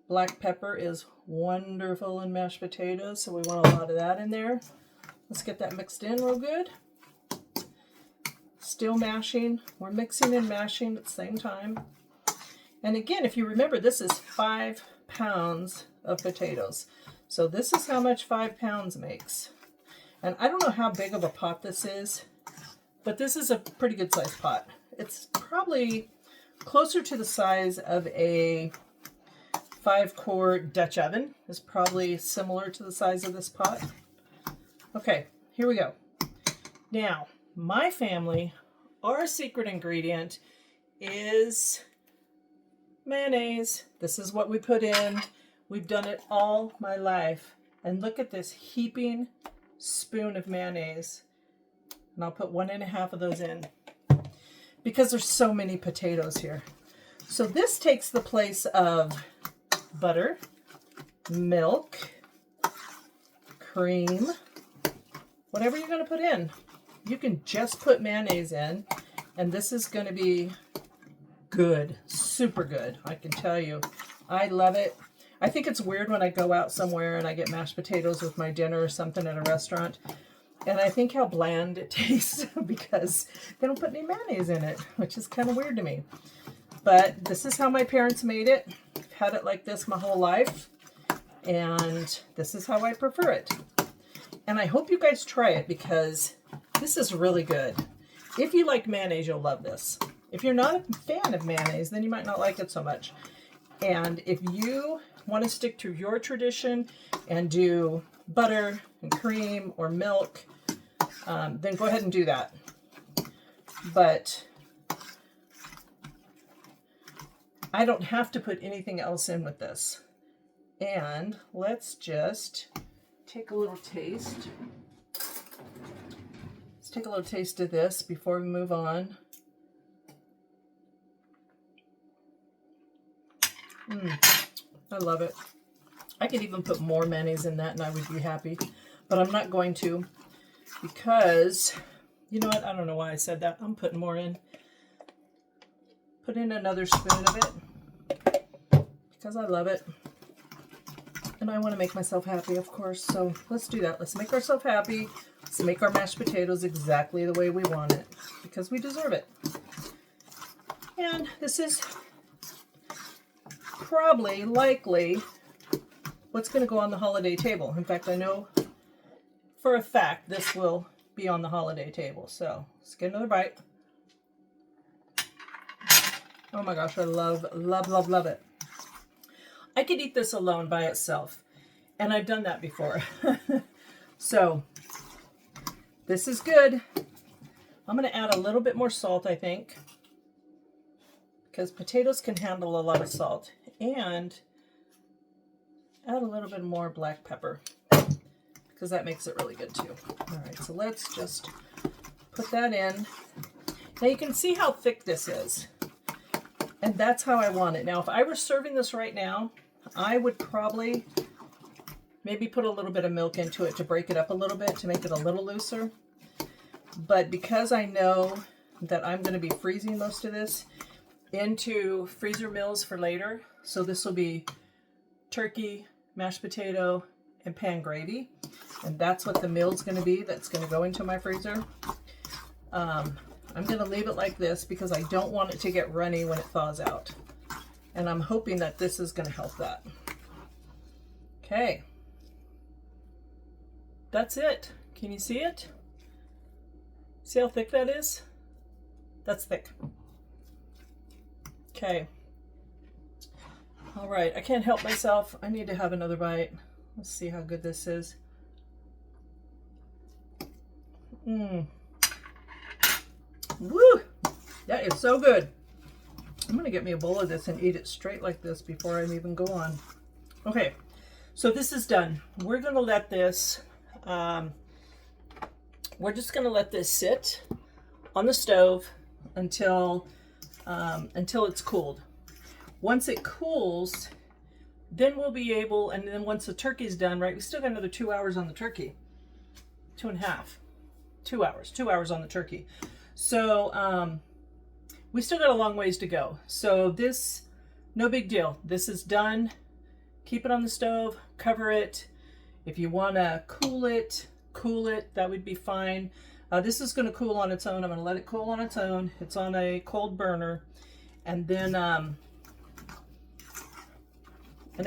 black pepper is wonderful in mashed potatoes, so we want a lot of that in there. Let's get that mixed in real good. Still mashing. We're mixing and mashing at the same time. And again, if you remember, this is 5 pounds of potatoes. So this is how much 5 pounds makes. And I don't know how big of a pot this is, but this is a pretty good sized pot. It's probably closer to the size of a 5-quart Dutch oven. It's probably similar to the size of this pot. Okay, here we go. Now, my family, our secret ingredient is mayonnaise. This is what we put in. We've done it all my life. And look at this heaping spoon of mayonnaise. And I'll put 1.5 of those in because there's so many potatoes here. So this takes the place of butter, milk, cream, whatever you're going to put in. You can just put mayonnaise in, and this is going to be good, super good. I can tell you, I love it. I think it's weird when I go out somewhere and I get mashed potatoes with my dinner or something at a restaurant, and I think how bland it tastes because they don't put any mayonnaise in it, which is kind of weird to me. But this is how my parents made it. I've had it like this my whole life, and this is how I prefer it. And I hope you guys try it because this is really good. If you like mayonnaise, you'll love this. If you're not a fan of mayonnaise, then you might not like it so much. And if you want to stick to your tradition and do butter and cream or milk, then go ahead and do that. But I don't have to put anything else in with this. And let's just take a little taste. Let's take a little taste of this before we move on. I love it. I could even put more mayonnaise in that and I would be happy, but I'm not going to because, you know what, I don't know why I said that. I'm putting more in. Put in another spoon of it because I love it and I want to make myself happy, of course. So let's do that. Let's make ourselves happy Let's make our mashed potatoes exactly the way we want it, because we deserve it. And this is probably, likely, what's going to go on the holiday table. In fact, I know for a fact this will be on the holiday table. So let's get another bite. Oh my gosh, I love, love, love, love it. I could eat this alone by itself, and I've done that before. So this is good. I'm going to add a little bit more salt, I think, because potatoes can handle a lot of salt, and add a little bit more black pepper, because that makes it really good too. All right, so let's just put that in. Now you can see how thick this is, and that's how I want it. Now, if I were serving this right now, I would probably maybe put a little bit of milk into it to break it up a little bit, to make it a little looser. But because I know that I'm going to be freezing most of this into freezer meals for later, so this will be turkey, mashed potato, and pan gravy, and that's what the meal's going to be that's going to go into my freezer. I'm going to leave it like this because I don't want it to get runny when it thaws out, and I'm hoping that this is going to help that. Okay, that's it. Can you see it? See how thick that is? That's thick. Okay. All right, I can't help myself. I need to have another bite. Let's see how good this is. Woo! That is so good. I'm gonna get me a bowl of this and eat it straight like this before I even go on. Okay, so this is done. We're gonna let this, we're just gonna let this sit on the stove until it's cooled. Once it cools, then we'll be able, and then once the turkey's done, right, we still got another 2 hours on the turkey. 2.5. 2 hours. 2 hours on the turkey. So we still got a long ways to go. So this, no big deal. This is done. Keep it on the stove, cover it. If you want to cool it, that would be fine. This is going to cool on its own. I'm going to let it cool on its own. It's on a cold burner. And then, and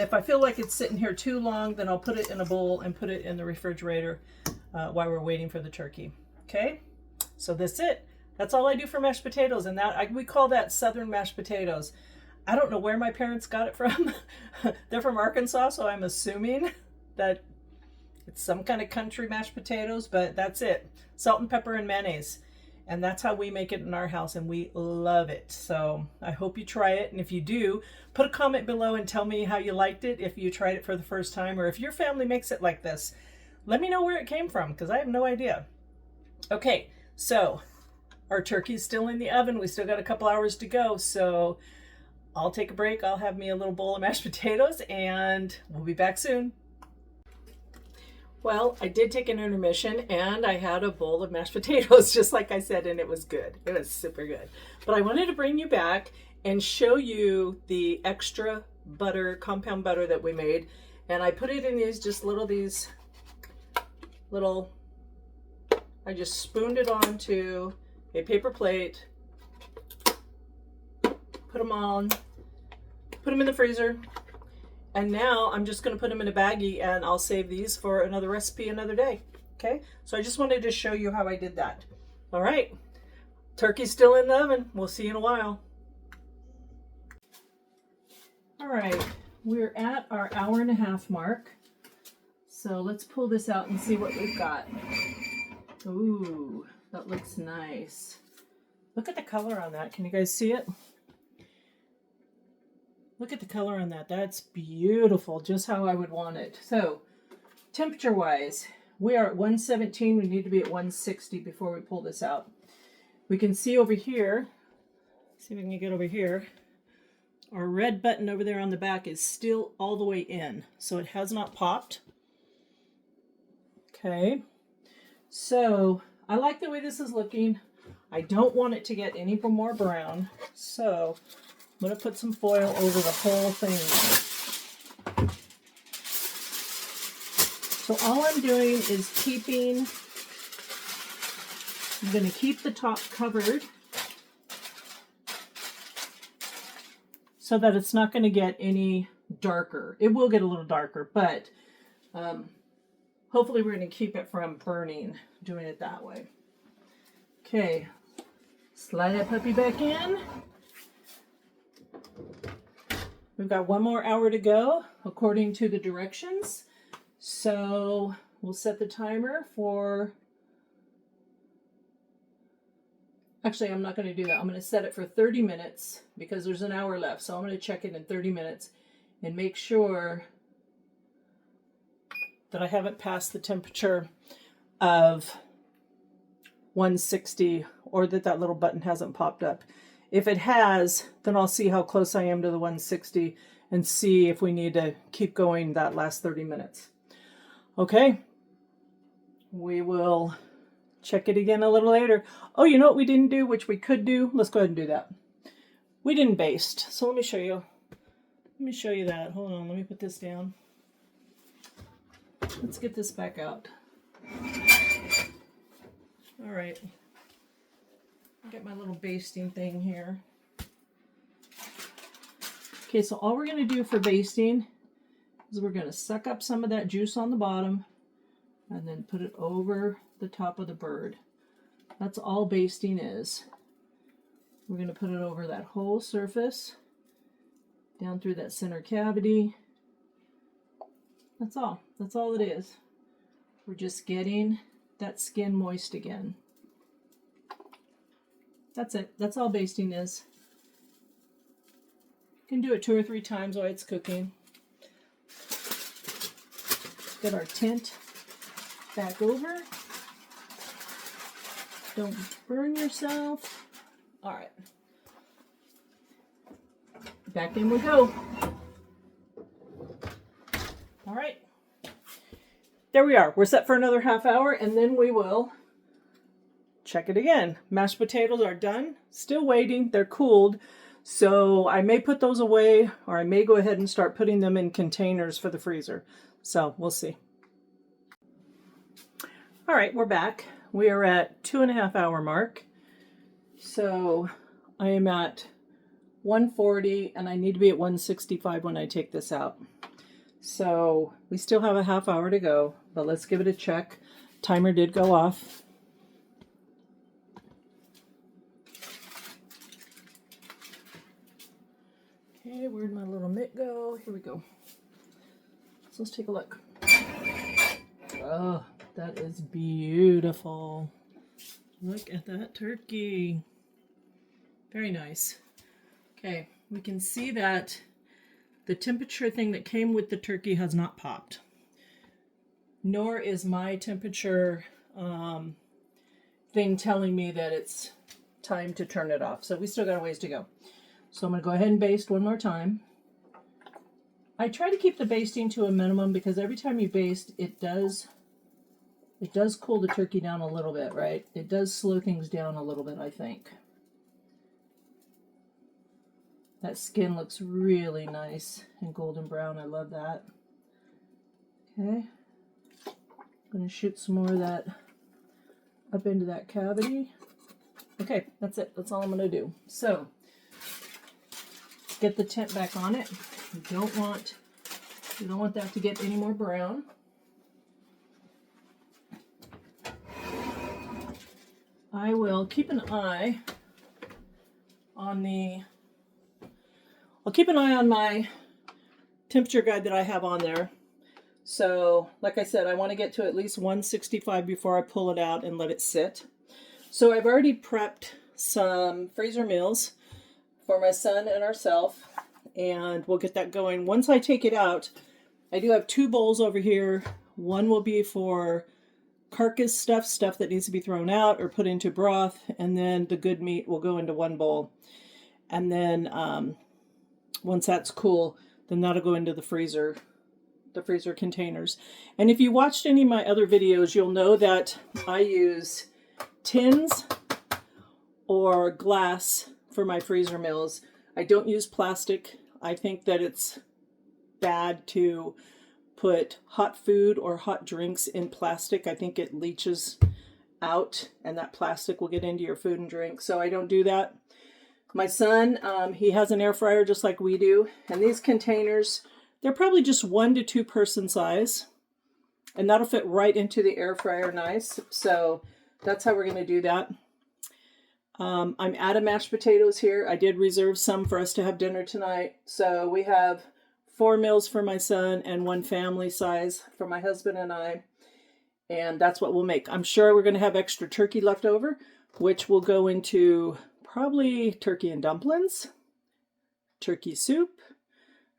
if I feel like it's sitting here too long, then I'll put it in a bowl and put it in the refrigerator while we're waiting for the turkey. Okay, so that's it. That's all I do for mashed potatoes, and we call that Southern mashed potatoes. I don't know where my parents got it from. They're from Arkansas, so I'm assuming that it's some kind of country mashed potatoes, but that's it. Salt and pepper and mayonnaise. And that's how we make it in our house, and we love it. So I hope you try it. And if you do, put a comment below and tell me how you liked it, if you tried it for the first time, or if your family makes it like this. Let me know where it came from, because I have no idea. Okay, so our turkey's still in the oven. We still got a couple hours to go. So I'll take a break. I'll have me a little bowl of mashed potatoes, and we'll be back soon. Well, I did take an intermission, and I had a bowl of mashed potatoes, just like I said, and it was good. It was super good. But I wanted to bring you back and show you the extra butter, compound butter that we made. And I put it in these little, I just spooned it onto a paper plate, put them in the freezer. And now I'm just going to put them in a baggie, and I'll save these for another recipe another day. Okay, so I just wanted to show you how I did that. All right, turkey's still in the oven. We'll see you in a while. All right, we're at our 1.5 hour mark. So let's pull this out and see what we've got. Ooh, that looks nice. Look at the color on that. Can you guys see it? Look at the color on that. That's beautiful, just how I would want it. So, temperature-wise, we are at 117. We need to be at 160 before we pull this out. We can see over here, see if we can get over here, our red button over there on the back is still all the way in, so it has not popped. Okay, so I like the way this is looking. I don't want it to get any more brown, so I'm going to put some foil over the whole thing. So all I'm doing is keeping I'm going to keep the top covered so that it's not going to get any darker. It will get a little darker, but hopefully we're going to keep it from burning doing it that way. Okay, slide that puppy back in. We've got 1 more hour to go according to the directions. So we'll set the timer for, actually I'm not going to do that. I'm going to set it for 30 minutes because there's an hour left. So I'm going to check it in 30 minutes and make sure that I haven't passed the temperature of 160 or that little button hasn't popped up. If it has, then I'll see how close I am to the 160 and see if we need to keep going that last 30 minutes. Okay, we will check it again a little later. Oh, you know what we didn't do, which we could do? Let's go ahead and do that. We didn't baste, so let me show you. Let me show you that. Hold on, let me put this down. Let's get this back out. All right. Get my little basting thing here. Okay, so all we're going to do for basting is we're going to suck up some of that juice on the bottom and then put it over the top of the bird. That's all basting is. We're going to put it over that whole surface, down through that center cavity. That's all. That's all it is. We're just getting that skin moist again. That's it. That's all basting is. You can do it 2 or 3 times while it's cooking. Get our tint back over. Don't burn yourself. All right. Back in we go. All right. There we are. We're set for another half hour and then we will check it again. Mashed potatoes are done. Still waiting. They're cooled. So I may put those away or I may go ahead and start putting them in containers for the freezer. So we'll see. All right, we're back. We are at 2.5 hour mark. So I am at 140 and I need to be at 165 when I take this out. So we still have a half hour to go, but let's give it a check. Timer did go off. Okay, where'd my little mitt go? Here we go. So let's take a look. Oh, that is beautiful. Look at that turkey. Very nice. Okay, we can see that the temperature thing that came with the turkey has not popped. Nor is my temperature thing telling me that it's time to turn it off. So we still got a ways to go. So I'm going to go ahead and baste one more time. I try to keep the basting to a minimum because every time you baste, it does cool the turkey down a little bit, right? It does slow things down a little bit, I think. That skin looks really nice and golden brown. I love that. Okay. I'm going to shoot some more of that up into that cavity. Okay, that's it. That's all I'm going to do. So, get the tint back on it. You don't want that to get any more brown. I will keep an eye on I'll keep an eye on my temperature guide that I have on there. So, like I said, I want to get to at least 165 before I pull it out and let it sit. So I've already prepped some freezer meals for my son and ourselves, and we'll get that going. Once I take it out, I do have 2 bowls over here. One will be for carcass stuff that needs to be thrown out or put into broth, and then the good meat will go into one bowl. And then once that's cool, then that'll go into the freezer containers. And if you watched any of my other videos, you'll know that I use tins or glass for my freezer meals. I don't use plastic. I think that it's bad to put hot food or hot drinks in plastic. I think it leaches out and that plastic will get into your food and drink. So I don't do that. My son, he has an air fryer just like we do. And these containers, they're probably just 1 to 2 person size. And that'll fit right into the air fryer nice. So that's how we're going to do that. I'm out of mashed potatoes here. I did reserve some for us to have dinner tonight. So we have 4 meals for my son and 1 family size for my husband and I. And that's what we'll make. I'm sure we're going to have extra turkey left over, which will go into probably turkey and dumplings, turkey soup,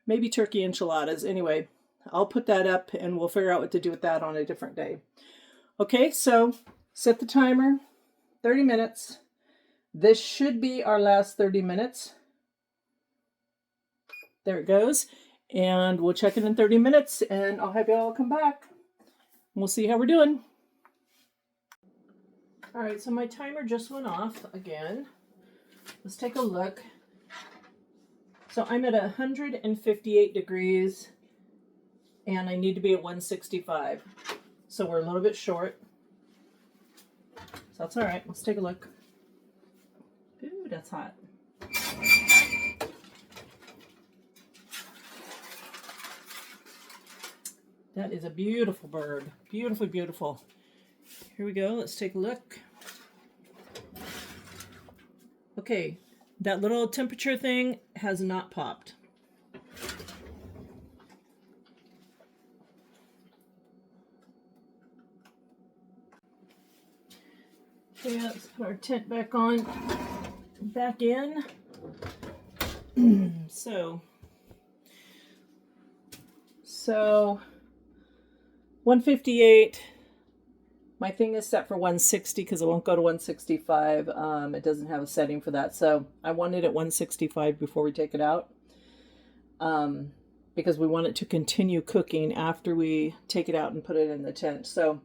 maybe turkey enchiladas. Anyway, I'll put that up and we'll figure out what to do with that on a different day. Okay, so set the timer, 30 minutes. This should be our last 30 minutes. There it goes. And we'll check it in 30 minutes and I'll have you all come back. We'll see how we're doing. All right, so my timer just went off again. Let's take a look. So I'm at 158 degrees and I need to be at 165. So we're a little bit short. So that's all right. Let's take a look. Ooh, that's hot. That is a beautiful bird. Beautiful, beautiful. Here we go. Let's take a look. Okay, that little temperature thing has not popped. Okay, let's put our tent back on, back in. So 158. My thing is set for 160 because it won't go to 165. It doesn't have a setting for that. So I want it at 165 before we take it out. Because we want it to continue cooking after we take it out and put it in the tent. So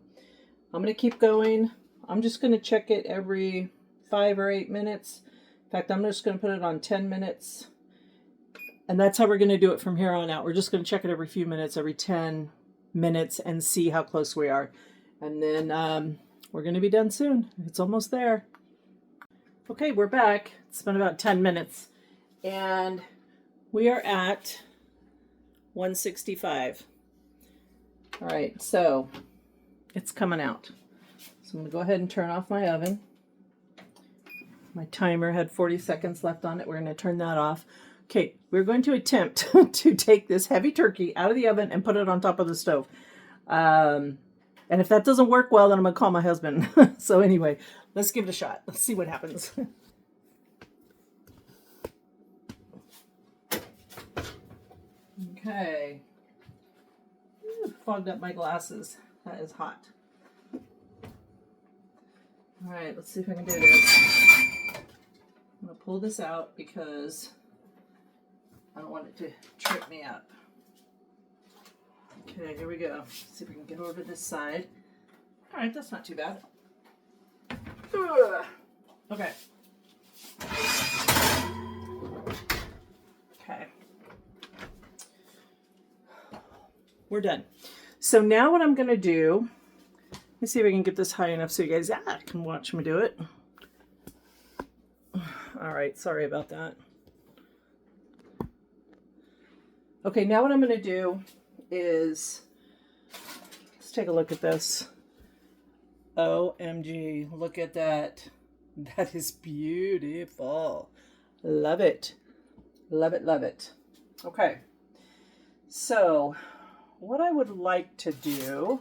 I'm going to keep going. I'm just going to check it every 5 or 8 minutes. In fact, I'm just going to put it on 10 minutes. And that's how we're going to do it from here on out. We're just going to check it every few minutes, every 10 minutes, and see how close we are. And then we're going to be done soon. It's almost there. Okay, we're back. It's been about 10 minutes. And we are at 165. All right, so it's coming out. So I'm going to go ahead and turn off my oven. My timer had 40 seconds left on it. We're going to turn that off. Okay, we're going to attempt to take this heavy turkey out of the oven and put it on top of the stove. And if that doesn't work well, then I'm going to call my husband. So anyway, let's give it a shot. Let's see what happens. Okay. Ooh, fogged up my glasses. That is hot. All right, let's see if I can do this. I'm going to pull this out because I don't want it to trip me up. Okay, here we go. Let's see if we can get over to this side. All right, that's not too bad. Okay. Okay. We're done. So now what I'm going to do, let me see if I can get this high enough so you guys can watch me do it. All right, sorry about that. Okay, now what I'm going to do is, let's take a look at this. OMG, look at that. That is beautiful. Love it. Love it, love it. Okay, so what I would like to do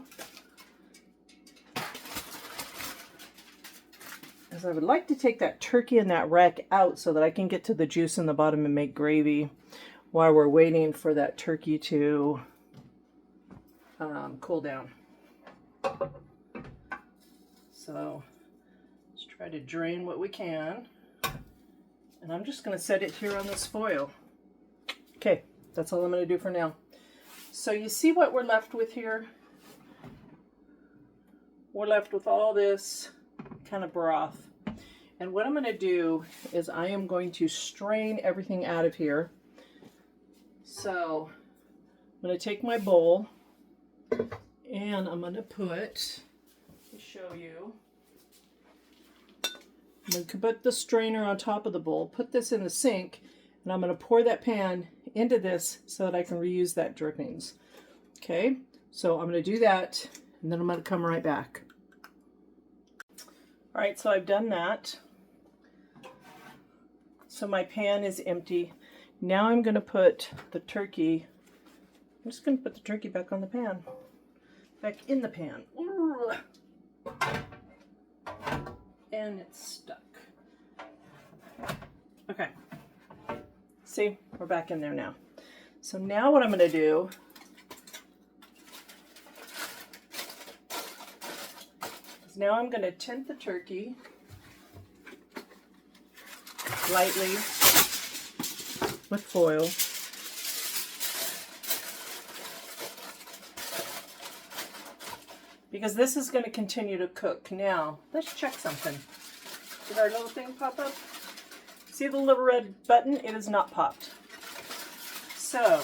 is I would like to take that turkey and that rack out so that I can get to the juice in the bottom and make gravy while we're waiting for that turkey to cool down. So let's try to drain what we can. And I'm just going to set it here on this foil. Okay, that's all I'm going to do for now. So you see what we're left with here? We're left with all this kind of broth. And what I'm going to do is I am going to strain everything out of here. So I'm going to take my bowl and I'm going to put, to show you, I'm going to put the strainer on top of the bowl, put this in the sink, and I'm going to pour that pan into this so that I can reuse that drippings. Okay, so I'm going to do that, and then I'm going to come right back. All right, so I've done that. So my pan is empty. Now I'm going to put the turkey, I'm just going to put the turkey back on the pan. Back in the pan. And it's stuck. Okay. See, we're back in there now. So now what I'm going to do is now I'm going to tint the turkey lightly with foil. Because this is going to continue to cook. Now, let's check something. Did our little thing pop up? See the little red button? It is not popped. So,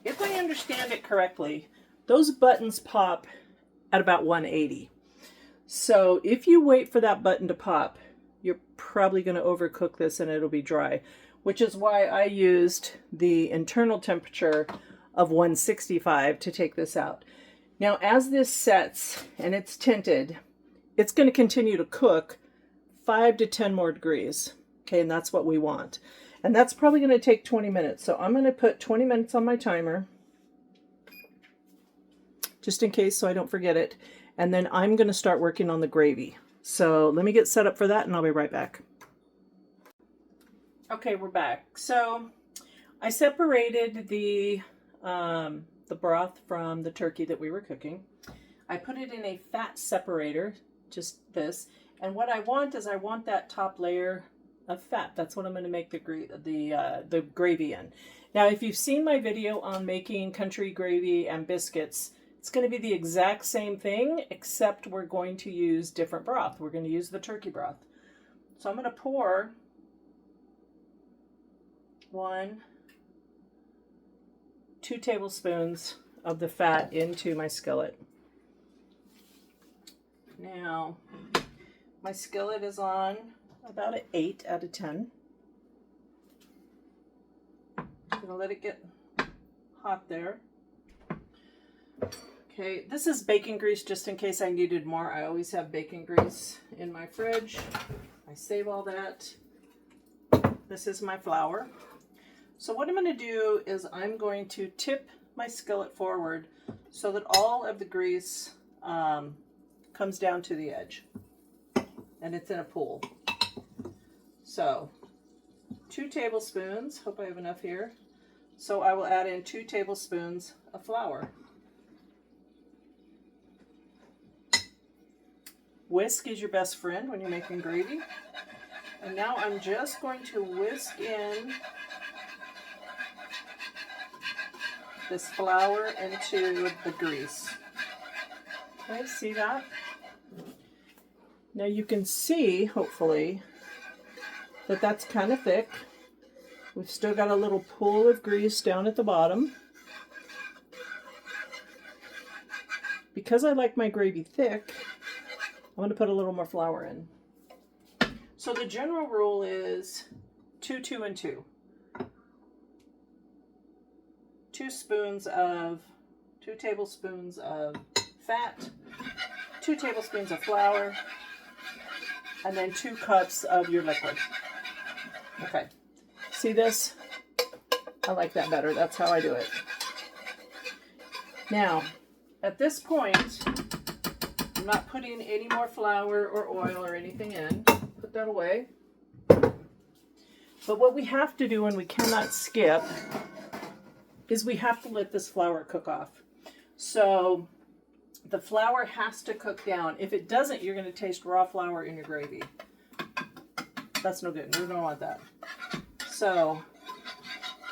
if I understand it correctly, those buttons pop at about 180. So, if you wait for that button to pop, you're probably going to overcook this and it'll be dry, which is why I used the internal temperature of 165 to take this out. Now, as this sets and it's tinted, it's going to continue to cook 5 to 10 more degrees. Okay, and that's what we want. And that's probably going to take 20 minutes. So I'm going to put 20 minutes on my timer, just in case so I don't forget it. And then I'm going to start working on the gravy. So let me get set up for that and I'll be right back. Okay, we're back. So I separated the broth from the turkey that we were cooking. I put it in a fat separator, just this. And what I want is I want that top layer of fat. That's what I'm going to make the gravy in. Now, if you've seen my video on making country gravy and biscuits, it's going to be the exact same thing, except we're going to use different broth. We're going to use the turkey broth. So I'm going to pour 2 tablespoons of the fat into my skillet. Now, my skillet is on about an 8 out of 10. I'm gonna let it get hot there. Okay, this is bacon grease just in case I needed more. I always have bacon grease in my fridge. I save all that. This is my flour. So what I'm going to do is I'm going to tip my skillet forward so that all of the grease comes down to the edge and it's in a pool. So 2 tablespoons, hope I have enough here. So I will add in 2 tablespoons of flour. Whisk is your best friend when you're making gravy. And now I'm just going to whisk in this flour into the grease. Okay, see that? Now you can see, hopefully, that that's kind of thick. We've still got a little pool of grease down at the bottom. Because I like my gravy thick, I'm going to put a little more flour in. So the general rule is 2, 2, and 2. 2 tablespoons of fat, 2 tablespoons of flour, and then 2 cups of your liquid. Okay, see this? I like that better. That's how I do it. Now, at this point, I'm not putting any more flour or oil or anything in. Put that away. But what we have to do, and we cannot skip, is we have to let this flour cook off. So the flour has to cook down. If it doesn't, you're going to taste raw flour in your gravy. That's no good. We don't want that. So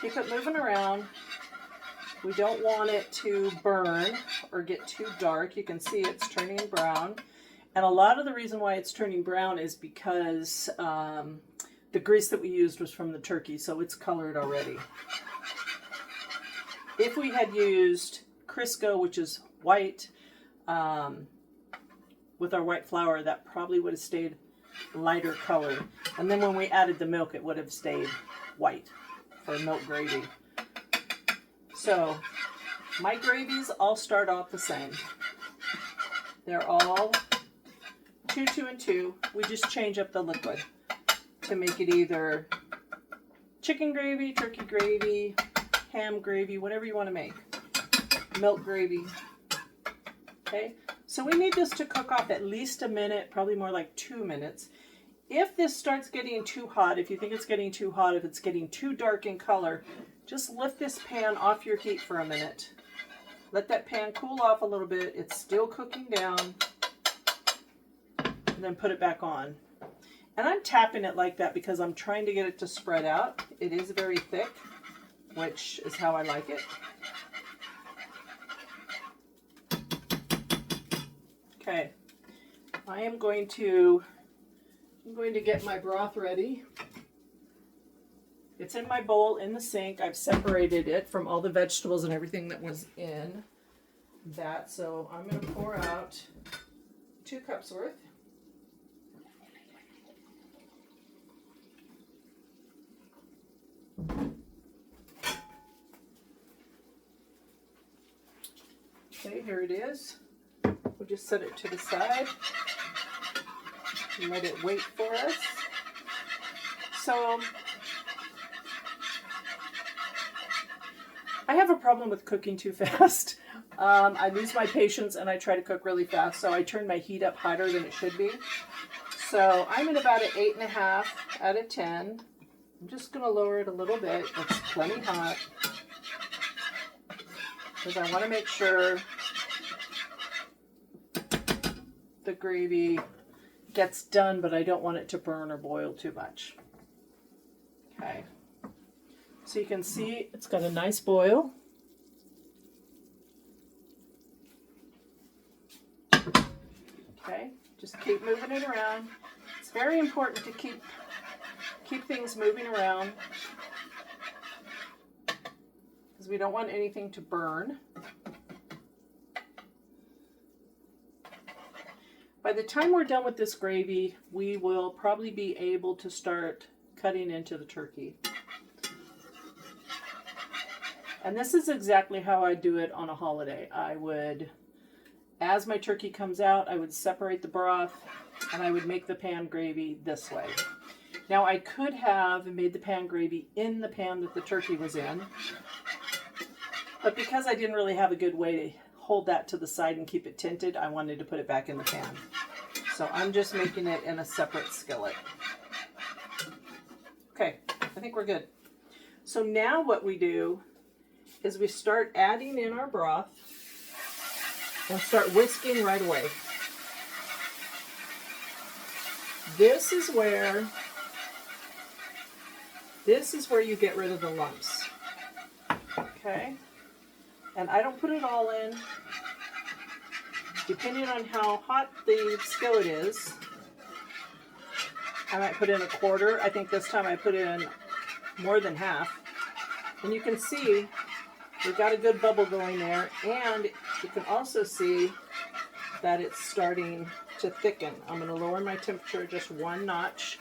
keep it moving around. We don't want it to burn or get too dark. You can see it's turning brown. And a lot of the reason why it's turning brown is because the grease that we used was from the turkey, so it's colored already. If we had used Crisco, which is white, with our white flour, that probably would have stayed lighter color. And then when we added the milk, it would have stayed white for milk gravy. So my gravies all start off the same. They're all 2, 2, and 2. We just change up the liquid to make it either chicken gravy, turkey gravy, ham gravy, whatever you want to make. Milk gravy. Okay, so we need this to cook off at least a minute, probably more like 2 minutes. If this starts getting too hot, if you think it's getting too hot, if it's getting too dark in color, just lift this pan off your heat for a minute. Let that pan cool off a little bit. It's still cooking down. And then put it back on. And I'm tapping it like that because I'm trying to get it to spread out. It is very thick, which is how I like it. Okay, I'm going to get my broth ready. It's in my bowl in the sink. I've separated it from all the vegetables and everything that was in that. So I'm going to pour out 2 cups worth. Okay, here it is. We'll just set it to the side and let it wait for us. So I have a problem with cooking too fast. I lose my patience and I try to cook really fast, so I turn my heat up hotter than it should be. So I'm at about an 8.5 out of 10. I'm just going to lower it a little bit. It's plenty hot because I want to make sure the gravy gets done, but I don't want it to burn or boil too much. Okay, so you can see it's got a nice boil. Okay, just keep moving it around. It's very important to keep things moving around because we don't want anything to burn. By the time we're done with this gravy, we will probably be able to start cutting into the turkey. And this is exactly how I do it on a holiday. I would, as my turkey comes out, I would separate the broth and I would make the pan gravy this way. Now I could have made the pan gravy in the pan that the turkey was in, but because I didn't really have a good way to hold that to the side and keep it tinted, I wanted to put it back in the pan. So I'm just making it in a separate skillet. Okay, I think we're good. So now what we do is we start adding in our broth and start whisking right away. This is where you get rid of the lumps. Okay? And I don't put it all in. Depending on how hot the skillet is, I might put in 1/4. I think this time I put in more than half. And you can see we've got a good bubble going there. And you can also see that it's starting to thicken. I'm going to lower my temperature just 1 notch.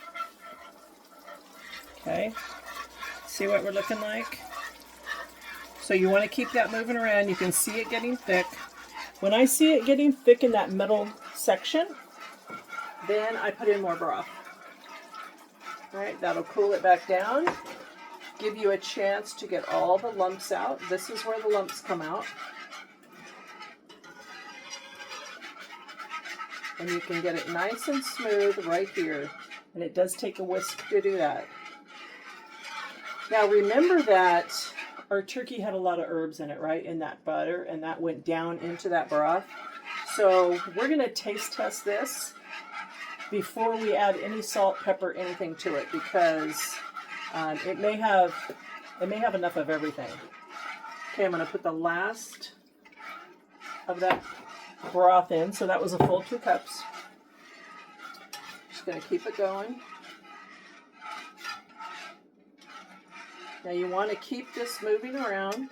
Okay. See what we're looking like? So you want to keep that moving around. You can see it getting thick. When I see it getting thick in that middle section, then I put in more broth. All right, that'll cool it back down. Give you a chance to get all the lumps out. This is where the lumps come out. And you can get it nice and smooth right here. And it does take a whisk to do that. Now remember that our turkey had a lot of herbs in it, right? In that butter, and that went down into that broth. So we're gonna taste test this before we add any salt, pepper, anything to it, because it may have enough of everything. Okay, I'm gonna put the last of that broth in. So that was a full 2 cups. Just gonna keep it going. Now you want to keep this moving around.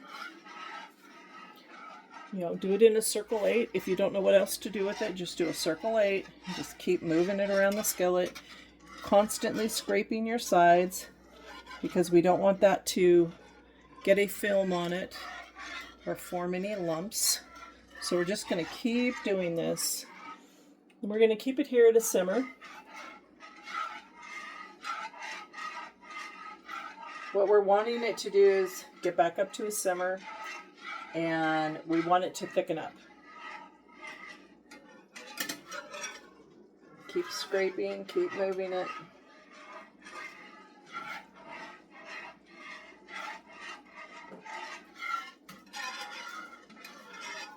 You know, do it in a circle 8. If you don't know what else to do with it, just do a circle 8. Just keep moving it around the skillet. constantly scraping your sides because we don't want that to get a film on it or form any lumps. So we're just going to keep doing this. And we're going to keep it here at a simmer. What we're wanting it to do is get back up to a simmer, and we want it to thicken up. Keep scraping, keep moving it.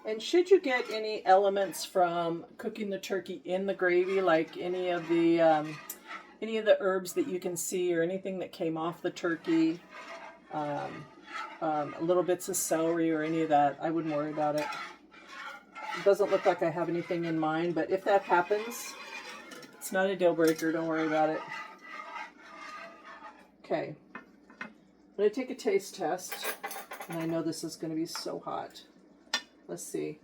And should you get any elements from cooking the turkey in the gravy, like any of the herbs that you can see or anything that came off the turkey, little bits of celery or any of that, I wouldn't worry about it. It doesn't look like I have anything in mind, but if that happens, it's not a deal breaker. Don't worry about it. Okay. I'm going to take a taste test, and I know this is going to be so hot. Let's see.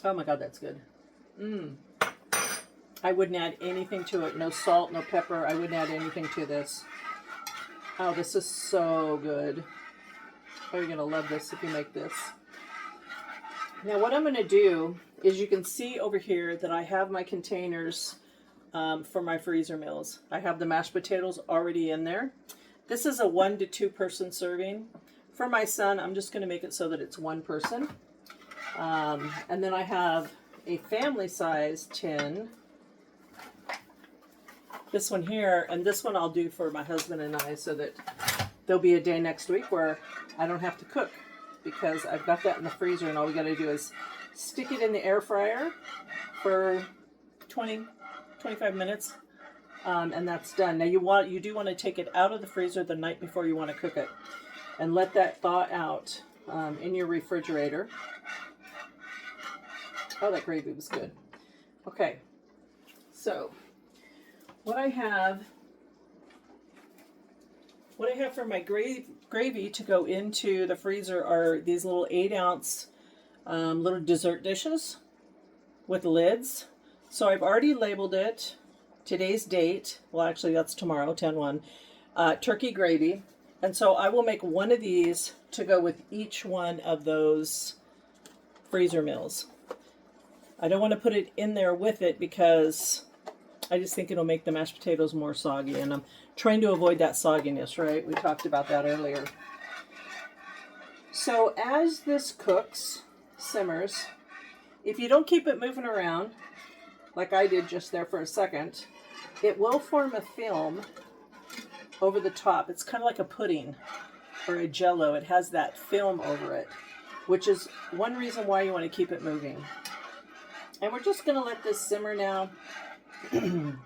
Oh my God, that's good. I wouldn't add anything to it. No salt, no pepper. I wouldn't add anything to this. Oh, this is so good. Oh, you're going to love this if you make this. Now what I'm going to do is, you can see over here that I have my containers for my freezer meals. I have the mashed potatoes already in there. This is a 1 to 2 person serving. For my son, I'm just going to make it so that it's 1 person. And then I have a family size tin. This one here, and this one I'll do for my husband and I, so that there'll be a day next week where I don't have to cook, because I've got that in the freezer, and all we got to do is stick it in the air fryer for 20-25 minutes, and that's done. Now you do want to take it out of the freezer the night before you want to cook it, and let that thaw out in your refrigerator. Oh, that gravy was good. Okay, so what I have for my gravy to go into the freezer are these little 8-ounce little dessert dishes with lids. So I've already labeled it, today's date, well actually that's tomorrow, 10/1, turkey gravy. And so I will make one of these to go with each one of those freezer meals. I don't want to put it in there with it because I just think it'll make the mashed potatoes more soggy, and I'm trying to avoid that sogginess, right? We talked about that earlier. So as this cooks, simmers, if you don't keep it moving around, like I did just there for a second, it will form a film over the top. It's kind of like a pudding or a jello. It has that film over it, which is one reason why you want to keep it moving. And we're just going to let this simmer now, 4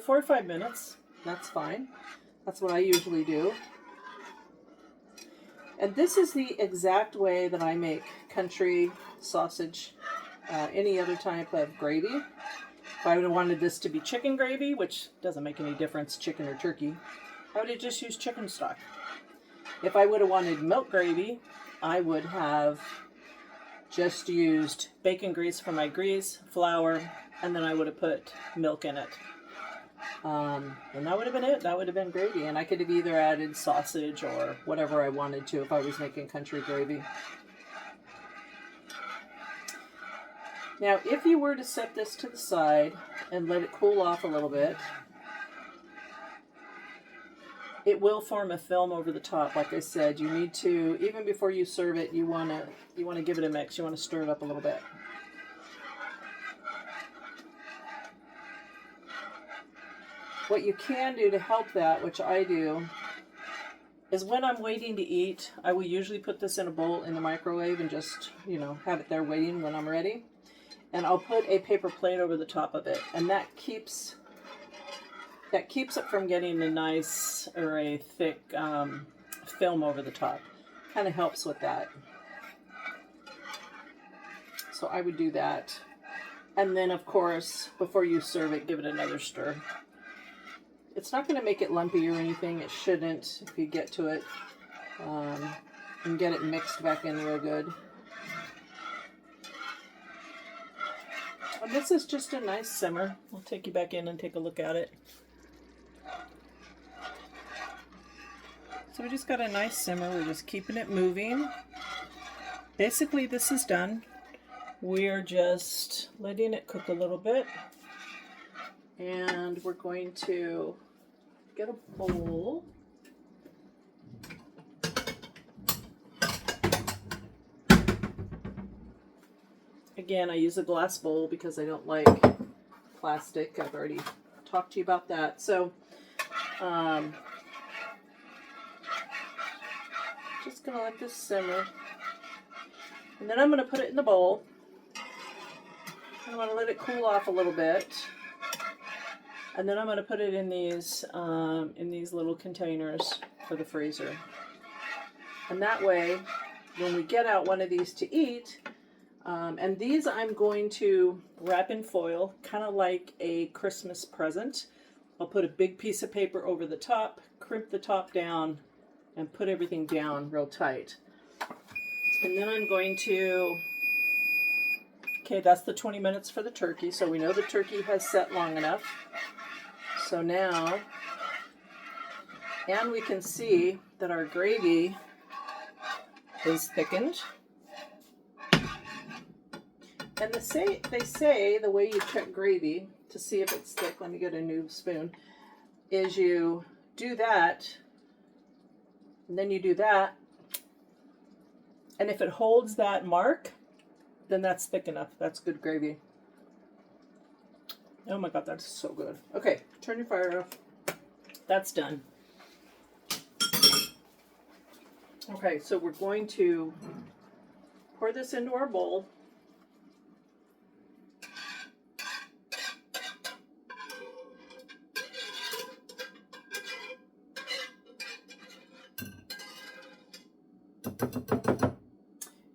or 5 minutes. That's fine. That's what I usually do. And this is the exact way that I make country sausage, any other type of gravy. If I would have wanted this to be chicken gravy, which doesn't make any difference, chicken or turkey, I would have just used chicken stock. If I would have wanted milk gravy, I would have just used bacon grease for my grease, flour, and then I would have put milk in it. And that would have been it. That would have been gravy. And I could have either added sausage or whatever I wanted to if I was making country gravy. Now, if you were to set this to the side and let it cool off a little bit, it will form a film over the top. Like I said, you need to, even before you serve it, you want to give it a mix. You want to stir it up a little bit. What you can do to help that, which I do, is when I'm waiting to eat, I will usually put this in a bowl in the microwave and just, have it there waiting when I'm ready. And I'll put a paper plate over the top of it, and that keeps it from getting a nice or a thick film over the top. Kind of helps with that. So I would do that. And then, of course, before you serve it, give it another stir. It's not going to make it lumpy or anything. It shouldn't if you get to it. And get it mixed back in real good. This is just a nice simmer. I'll take you back in and take a look at it. So we just got a nice simmer. We're just keeping it moving. Basically, this is done. We're just letting it cook a little bit. And we're going to get a bowl. Again, I use a glass bowl because I don't like plastic. I've already talked to you about that. So, just gonna let this simmer. And then I'm gonna put it in the bowl. I'm gonna let it cool off a little bit. And then I'm gonna put it in these little containers for the freezer. And that way, when we get out one of these to eat, and these I'm going to wrap in foil, kind of like a Christmas present. I'll put a big piece of paper over the top, crimp the top down, and put everything down real tight. And then I'm going to, okay, that's the 20 minutes for the turkey, so we know the turkey has set long enough. So now, and we can see that our gravy is thickened. And they say the way you check gravy to see if it's thick, let me get a new spoon, is you do that, and then you do that, and if it holds that mark, then that's thick enough. That's good gravy. Oh my God, that's so good. Okay, turn your fire off. That's done. Okay, so we're going to pour this into our bowl.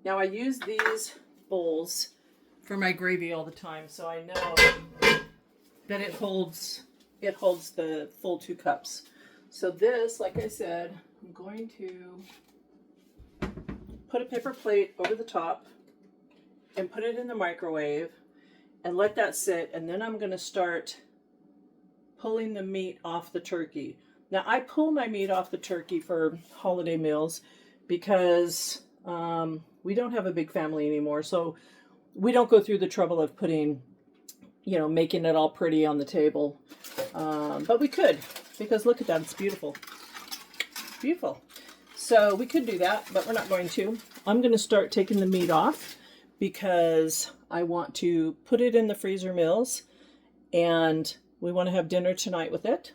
Now I use these bowls for my gravy all the time, so I know that it holds the full 2 cups. So this, like I said, I'm going to put a paper plate over the top and put it in the microwave and let that sit, and then I'm going to start pulling the meat off the turkey. Now I pull my meat off the turkey for holiday meals because we don't have a big family anymore, so we don't go through the trouble of putting, making it all pretty on the table. But we could, because look at that, it's beautiful. Beautiful. So we could do that, but we're not going to. I'm going to start taking the meat off because I want to put it in the freezer mills, and we want to have dinner tonight with it.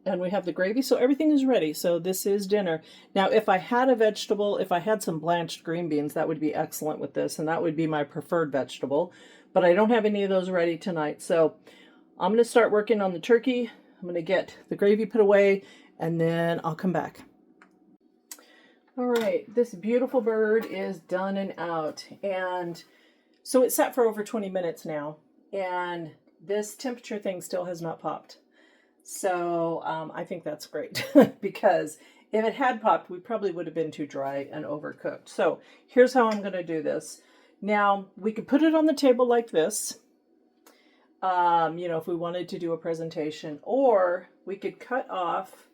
And we have the gravy, so everything is ready. So this is dinner. Now, if I had a vegetable, if I had some blanched green beans, that would be excellent with this, and that would be my preferred vegetable. But I don't have any of those ready tonight. So I'm going to start working on the turkey. I'm going to get the gravy put away, and then I'll come back. All right, this beautiful bird is done and out. And so it's sat for over 20 minutes now, and this temperature thing still has not popped. So I think that's great because if it had popped, we probably would have been too dry and overcooked. So here's how I'm going to do this. Now, we could put it on the table like this, if we wanted to do a presentation, or we could cut off,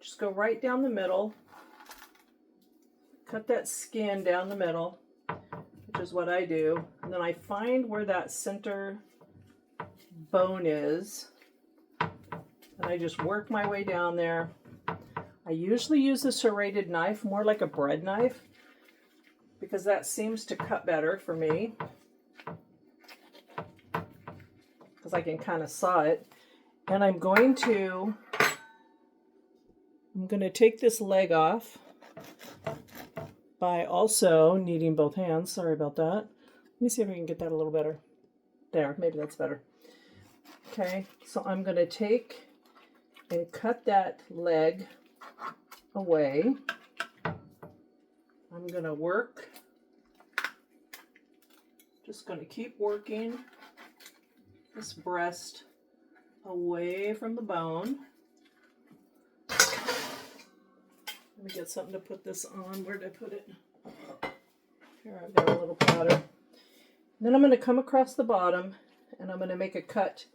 just go right down the middle, cut that skin down the middle, which is what I do. And then I find where that center bone is, and I just work my way down there. I usually use a serrated knife, more like a bread knife, because that seems to cut better for me, because I can kind of saw it. And I'm going to take this leg off by also kneading both hands. Sorry about that. Let me see if I can get that a little better. There, maybe that's better. Okay, so I'm going to take and cut that leg away. I'm going to work, just going to keep working this breast away from the bone. Let me get something to put this on. Where did I put it? Here, I've got a little platter. Then I'm going to come across the bottom and I'm going to make a cut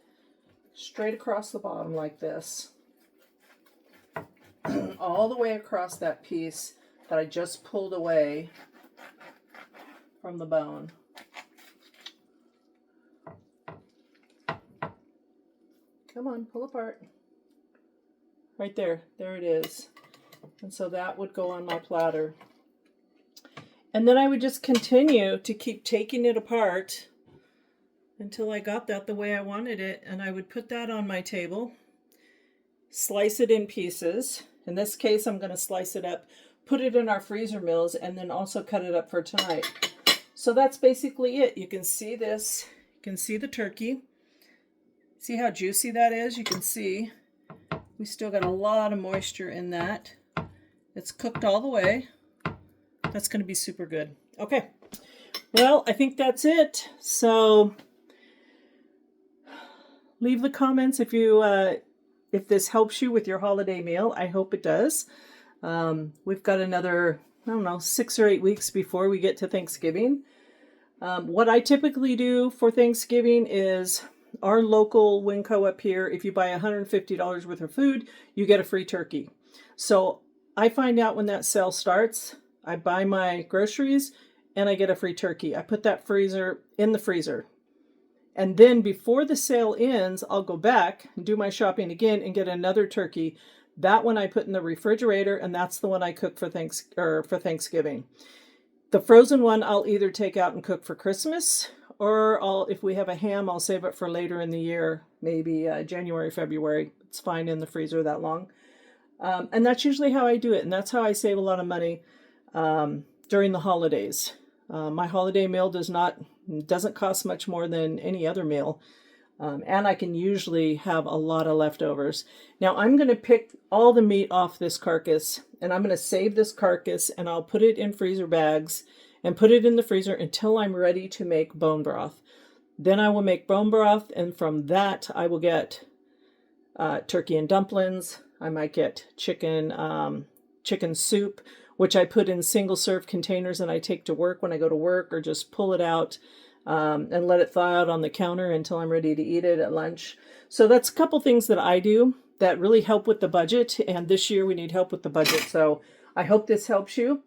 straight across the bottom like this. All the way across that piece that I just pulled away from the bone. Come on, pull apart. Right there. There it is. And so that would go on my platter. And then I would just continue to keep taking it apart until I got that the way I wanted it. And I would put that on my table, slice it in pieces. In this case, I'm going to slice it up, put it in our freezer mills, and then also cut it up for tonight. So that's basically it. You can see this. You can see the turkey. See how juicy that is? You can see we still got a lot of moisture in that. It's cooked all the way. That's going to be super good. Okay. Well, I think that's it. So leave the comments if you if this helps you with your holiday meal. I hope it does. We've got another, I don't know, 6 or 8 weeks before we get to Thanksgiving. What I typically do for Thanksgiving is our local Winco up here, if you buy $150 worth of food, you get a free turkey. So I find out when that sale starts, I buy my groceries and I get a free turkey. I put that in the freezer. And then before the sale ends, I'll go back and do my shopping again and get another turkey. That one I put in the refrigerator, and that's the one I cook for Thanksgiving. The frozen one I'll either take out and cook for Christmas, or if we have a ham, I'll save it for later in the year, maybe January, February. It's fine in the freezer that long. And that's usually how I do it, and that's how I save a lot of money during the holidays. My holiday meal doesn't cost much more than any other meal, and I can usually have a lot of leftovers. Now I'm going to pick all the meat off this carcass, and I'm going to save this carcass, and I'll put it in freezer bags and put it in the freezer until I'm ready to make bone broth. Then I will make bone broth, and from that I will get turkey and dumplings. I might get chicken soup, which I put in single serve containers and I take to work when I go to work, or just pull it out and let it thaw out on the counter until I'm ready to eat it at lunch. So that's a couple things that I do that really help with the budget. And this year we need help with the budget. So I hope this helps you.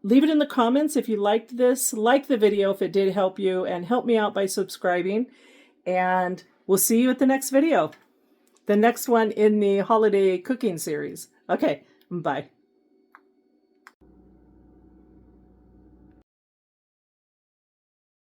Leave it in the comments if you liked this. Like the video if it did help you, and help me out by subscribing. And we'll see you at the next video. The next one in the holiday cooking series. Okay, bye.